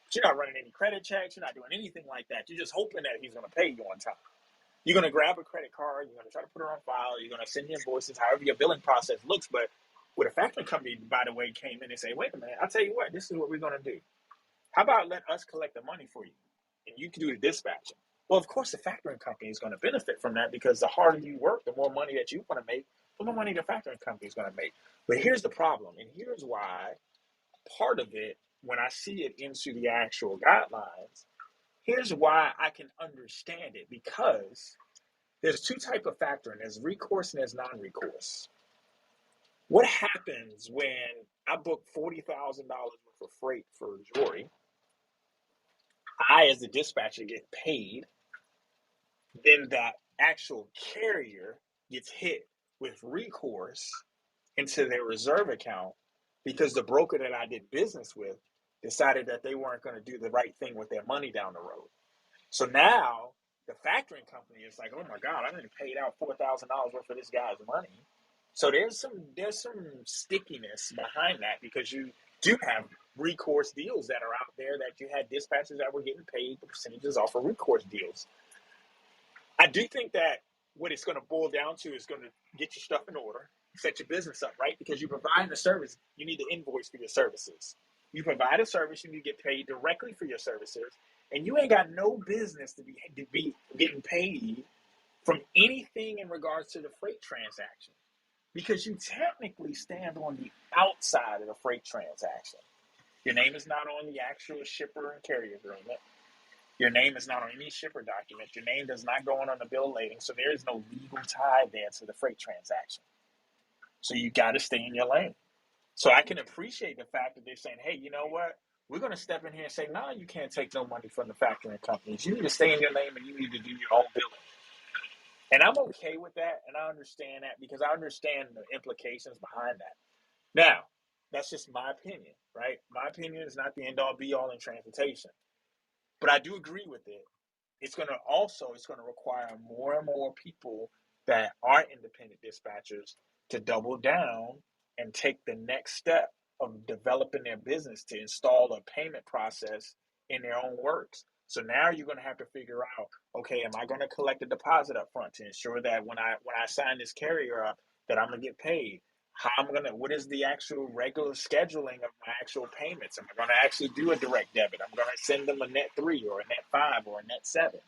But you're not running any credit checks. You're not doing anything like that. You're just hoping that he's going to pay you on time. You're going to grab a credit card. You're going to try to put it on file. You're going to send the invoices, however your billing process looks. But with a factoring company, by the way, came in and say, "Wait a minute, I'll tell you what, this is what we're going to do. How about let us collect the money for you and you can do the dispatching?" Well, of course, the factoring company is going to benefit from that because the harder you work, the more money that you want to make, the more money the factoring company is going to make. But here's the problem, and here's why part of it, when I see it into the actual guidelines, here's why I can understand it because there's two type of factoring. There's recourse and there's non-recourse. What happens when I book $40,000 worth of freight for Jory? I, as the dispatcher, get paid. Then that actual carrier gets hit with recourse into their reserve account because the broker that I did business with decided that they weren't going to do the right thing with their money down the road. So now the factoring company is like, "Oh my God, I'm going to pay out $4,000 worth of this guy's money." So there's some stickiness behind that because you do have recourse deals that are out there that you had dispatchers that were getting paid the percentages off of recourse deals. I do think that what it's going to boil down to is going to get your stuff in order, set your business up, right? Because you provide the service, you need to invoice for your services. You provide a service, you need to get paid directly for your services, and you ain't got no business to be getting paid from anything in regards to the freight transaction because you technically stand on the outside of the freight transaction. Your name is not on the actual shipper and carrier agreement. Your name is not on any shipper document. Your name does not go on the bill of lading. So there is no legal tie there to the freight transaction. So you got to stay in your lane. So I can appreciate the fact that they're saying, hey, you know what? We're going to step in here and say, no, you can't take no money from the factoring companies. You need to stay in your lane and you need to do your own billing. And I'm okay with that. And I understand that because I understand the implications behind that. Now, that's just my opinion, right? My opinion is not the end all be all in transportation. But I do agree with it. It's going to require more and more people that are independent dispatchers to double down and take the next step of developing their business to install a payment process in their own works. So now you're going to have to figure out, okay, am I going to collect a deposit up front to ensure that when I sign this carrier up that I'm going to get paid? What is the actual regular scheduling of my actual payments? Am I going to actually do a direct debit? I'm going to send them a net 3 or a net 5 or a net 7.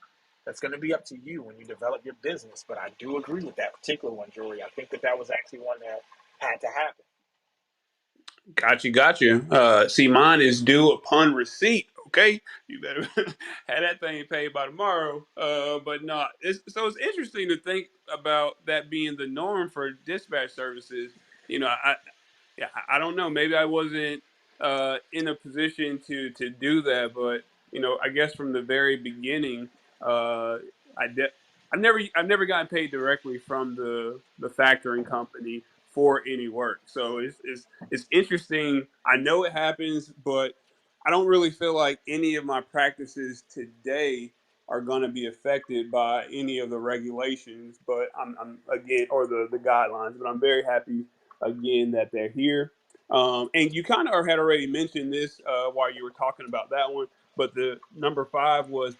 That's going to be up to you when you develop your business. But I do agree with that particular one, Jory. I think that was actually one that had to happen.
Got you. See, mine is due upon receipt. Okay, you better have that thing paid by tomorrow. But no, it's interesting to think about that being the norm for dispatch services. Yeah, I don't know. Maybe I wasn't in a position to do that, but I guess from the very beginning, I de- I've never gotten paid directly from the factoring company for any work. So it's interesting. I know it happens, but I don't really feel like any of my practices today are going to be affected by any of the regulations. But I'm again, or the guidelines. But I'm very happy again that they're here. And you kind of had already mentioned this while you were talking about that one, but the number five was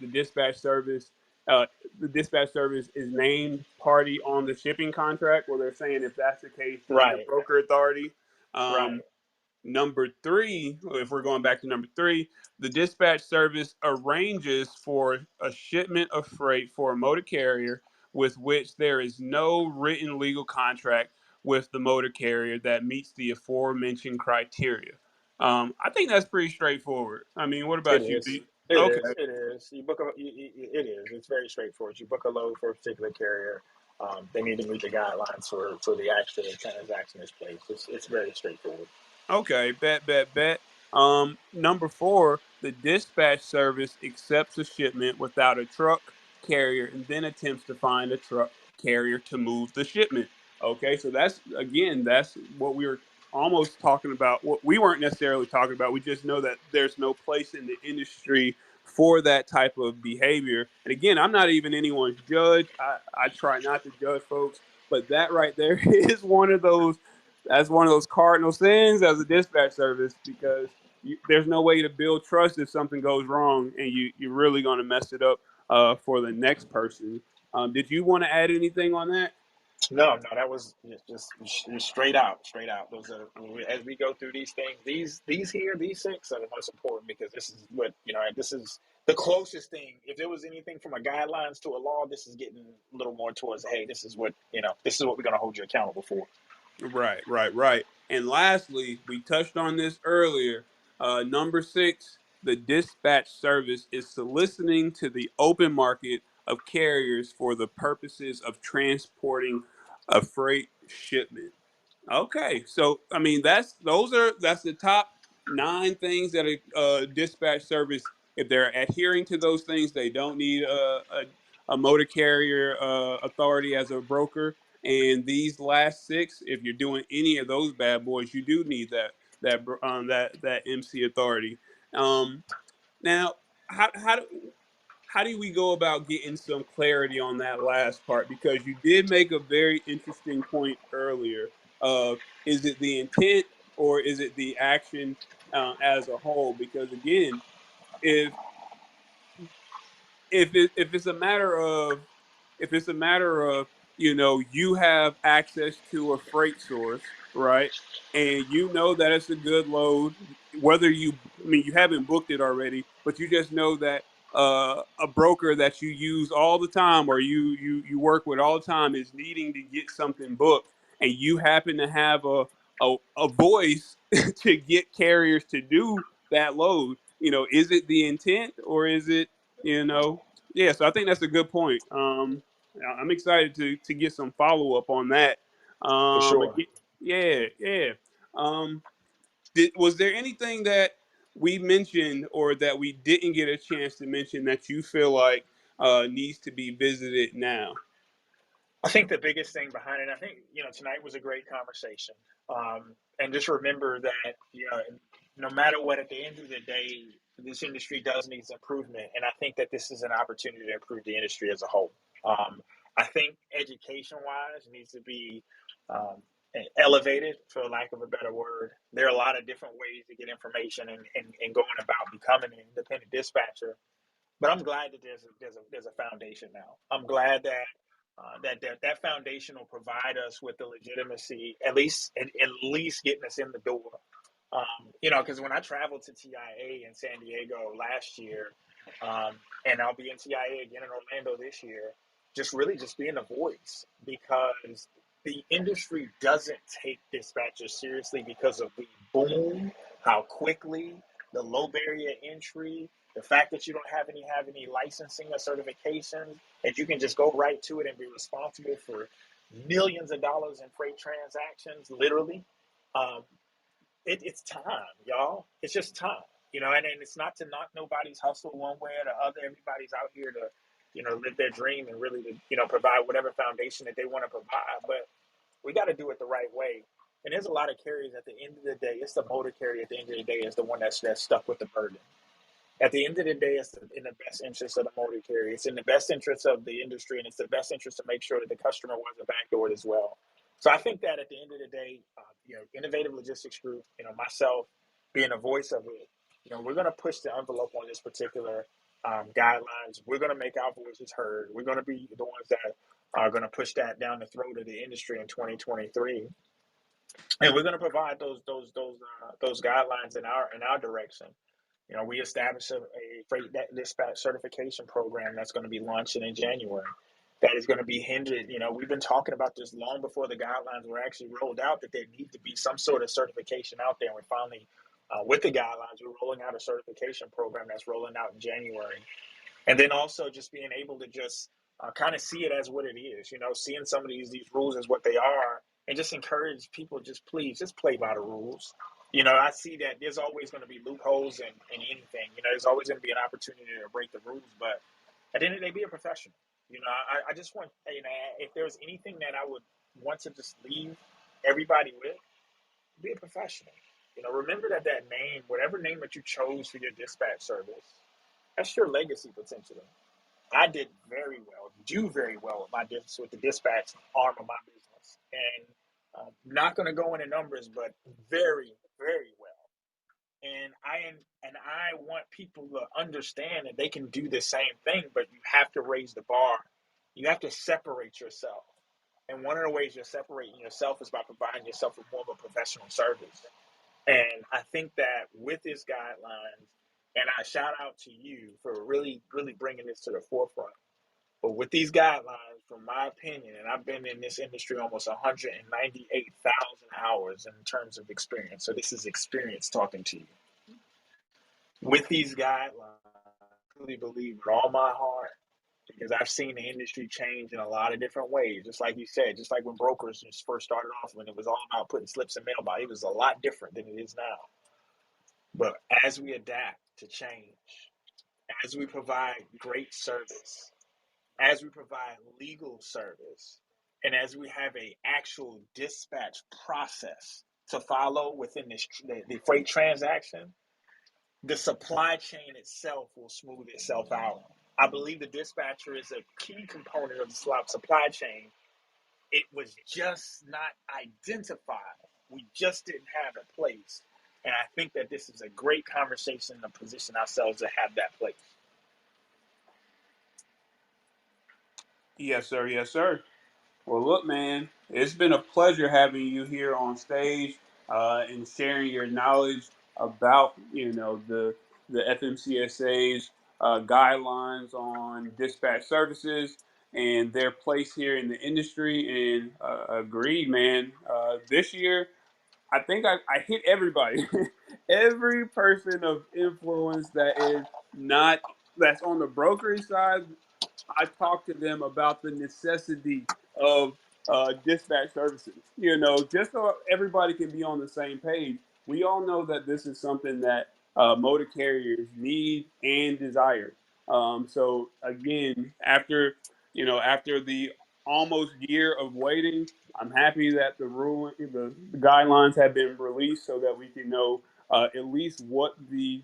uh, the dispatch service is named party on the shipping contract, where they're saying if that's the case, you need a
Right,
broker authority.
right.
Um, Number three, if we're going back to number three, the dispatch service arranges for a shipment of freight for a motor carrier with which there is no written legal contract with the motor carrier that meets the aforementioned criteria. I think that's pretty straightforward. I mean, what
It
about you?
is. It
Okay.
is. It is. It is. It's very straightforward. You book a load for a particular carrier. They need to meet the guidelines for the actual transaction is placed. It's very straightforward.
Okay, bet. Number four, the dispatch service accepts a shipment without a truck carrier and then attempts to find a truck carrier to move the shipment. Okay, so that's what we were almost talking about. What we weren't necessarily talking about. We just know that there's no place in the industry for that type of behavior. And again, I'm not even anyone's judge. I try not to judge folks, but that right there is one of those cardinal sins as a dispatch service because there's no way to build trust if something goes wrong and you're really going to mess it up for the next person. Did you want to add anything on that?
No, no, that was just straight out, straight out. Those are as we go through these things. These six are the most important because this is what This is the closest thing. If there was anything from a guidelines to a law, this is getting a little more towards. Hey, this is what This is what we're going to hold you accountable for.
Right. And lastly, we touched on this earlier. Number six, the dispatch service is soliciting to the open market of carriers for the purposes of transporting a freight shipment. Okay, so I mean that's the top nine things that a dispatch service. If they're adhering to those things, they don't need a motor carrier authority as a broker. And these last six, if you're doing any of those bad boys, you do need that MC authority. Um, Now, how do we go about getting some clarity on that last part? Because you did make a very interesting point earlier. Of is it the intent or is it the action as a whole? Because again, if if it's a matter of you have access to a freight source, right, and you know that it's a good load, whether you haven't booked it already, but you just know that a broker that you use all the time or you work with all the time is needing to get something booked, and you happen to have a voice to get carriers to do that load. Is it the intent or is it, yeah. So I think that's a good point. I'm excited to get some follow up on that.
For
But
sure.
yeah, yeah. Um, was there anything that we mentioned or that we didn't get a chance to mention that you feel like needs to be visited now?
I think the biggest thing behind it, I think, tonight was a great conversation. And just remember that, no matter what, at the end of the day, this industry does need improvement. And I think that this is an opportunity to improve the industry as a whole. Um, I think education wise needs to be um, elevated, for lack of a better word. There are a lot of different ways to get information and going about becoming an independent dispatcher. But I'm glad that there's a foundation now. I'm glad that that foundation will provide us with the legitimacy, at least getting us in the door. Because when I traveled to TIA in San Diego last year, and I'll be in TIA again in Orlando this year, just being a voice, because the industry doesn't take dispatchers seriously because of the boom, how quickly, the low barrier entry, the fact that you don't have any licensing or certifications, and you can just go right to it and be responsible for millions of dollars in freight transactions, literally. Um, it's time, y'all. It's just time, and it's not to knock nobody's hustle one way or the other. Everybody's out here to, live their dream and really to, provide whatever foundation that they want to provide. But we got to do it the right way. And there's a lot of carriers at the end of the day. It's the motor carrier at the end of the day is the one that's stuck with the burden. At the end of the day, it's in the best interest of the motor carrier. It's in the best interest of the industry, and it's the best interest to make sure that the customer wasn't backdoored as well. So I think that at the end of the day, Innovative Logistics Group, myself being a voice of it, we're going to push the envelope on this particular guidelines. We're going to make our voices heard. We're going to be the ones that are going to push that down the throat of the industry in 2023, and we're going to provide those guidelines in our direction. We established a freight dispatch certification program that's going to be launching in January. That is going to be hindered. We've been talking about this long before the guidelines were actually rolled out, that there need to be some sort of certification out there. And we're finally, with the guidelines, we're rolling out a certification program that's rolling out in January. And then also just being able to just kind of see it as what it is, seeing some of these rules as what they are, and just encourage people, just please, just play by the rules. I see that there's always going to be loopholes in anything. There's always going to be an opportunity to break the rules, but at the end of the day, be a professional. I just want, if there's anything that I would want to just leave everybody with, be a professional. Remember that name, whatever name that you chose for your dispatch service, that's your legacy potentially. I did very well, do very well with with the dispatch arm of my business, and not going to go into numbers, but very, very well. And I want people to understand that they can do the same thing, but you have to raise the bar. You have to separate yourself, and one of the ways you're separating yourself is by providing yourself with more of a professional service. And I think that with this guidelines, and I shout out to you for really, really bringing this to the forefront. But with these guidelines, from my opinion, and I've been in this industry almost 198,000 hours in terms of experience. So this is experience talking to you. With these guidelines, I truly believe with all my heart, because I've seen the industry change in a lot of different ways. Just like you said, just like when brokers just first started off, when it was all about putting slips in mailbox, it was a lot different than it is now. But as we adapt to change, as we provide great service, as we provide legal service, and as we have a actual dispatch process to follow within the freight transaction, the supply chain itself will smooth itself out. I believe the dispatcher is a key component of the supply chain. It was just not identified. We just didn't have a place. And I think that this is a great conversation to position ourselves to have that place.
Yes, sir. Yes, sir. Well, look, man, it's been a pleasure having you here on stage and sharing your knowledge about, the FMCSA's guidelines on dispatch services and their place here in the industry. And agreed, man. This year, I think I hit everybody, every person of influence that is not that's on the brokerage side. I talk to them about the necessity of dispatch services. You know, just so everybody can be on the same page. We all know that this is something that motor carriers need and desire. So again, after the almost year of waiting, I'm happy that the guidelines have been released so that we can know at least what the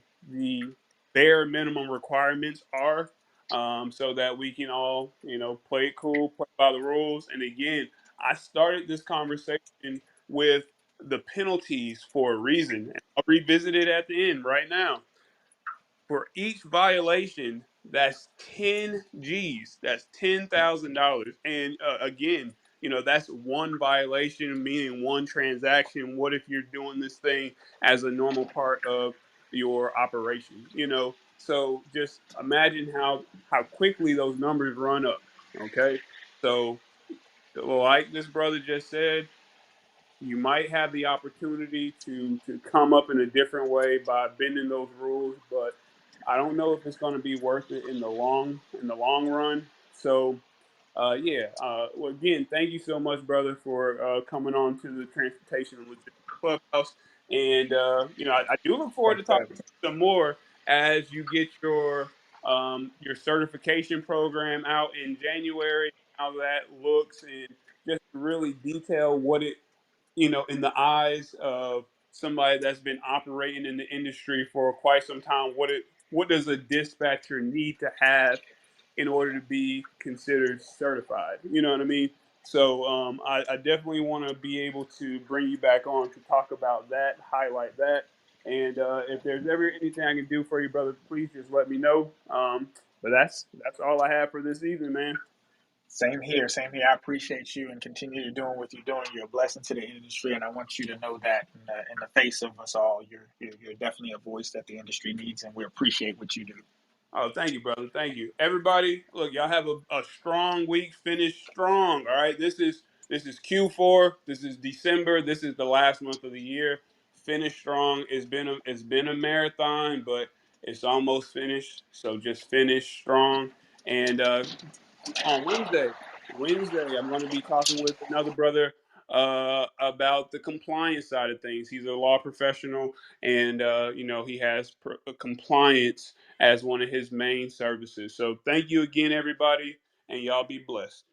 bare minimum requirements are, so that we can all, play it cool, play by the rules. And again, I started this conversation with the penalties for a reason. And I'll revisit it at the end right now. For each violation, that's 10 G's. That's $10,000. And again, that's one violation, meaning one transaction. What if you're doing this thing as a normal part of your operation? So just imagine how quickly those numbers run up. Okay, so like this brother just said, you might have the opportunity to come up in a different way by bending those rules, but I don't know if it's going to be worth it in the long run. So yeah. Well, again, thank you so much, brother, for coming on to the Transportation and Logistics Clubhouse. And I do look forward
Thanks
to
for
talking
having
to
me.
you some more as you get your certification program out in January. How that looks, and just really detail what it, in the eyes of somebody that's been operating in the industry for quite some time, what does a dispatcher need to have in order to be considered certified? You know what I mean? So I definitely want to be able to bring you back on to talk about that, highlight that, and if there's ever anything I can do for you, brother, please just let me know. But that's all I have for this evening, man.
Same here. Same here. I appreciate you and continue to doing what you're doing. You're a blessing to the industry, and I want you to know that in the face of us all, you're definitely a voice that the industry needs, and we appreciate what you do.
Oh, thank you, brother. Thank you. Everybody, look, y'all have a strong week. Finish strong. All right. This is Q4. This is December. This is the last month of the year. Finish strong. It's been a marathon, but it's almost finished. So just finish strong. And on Wednesday, I'm going to be talking with another brother about the compliance side of things. He's a law professional, and he has compliance as one of his main services. So thank you again, everybody, and y'all be blessed.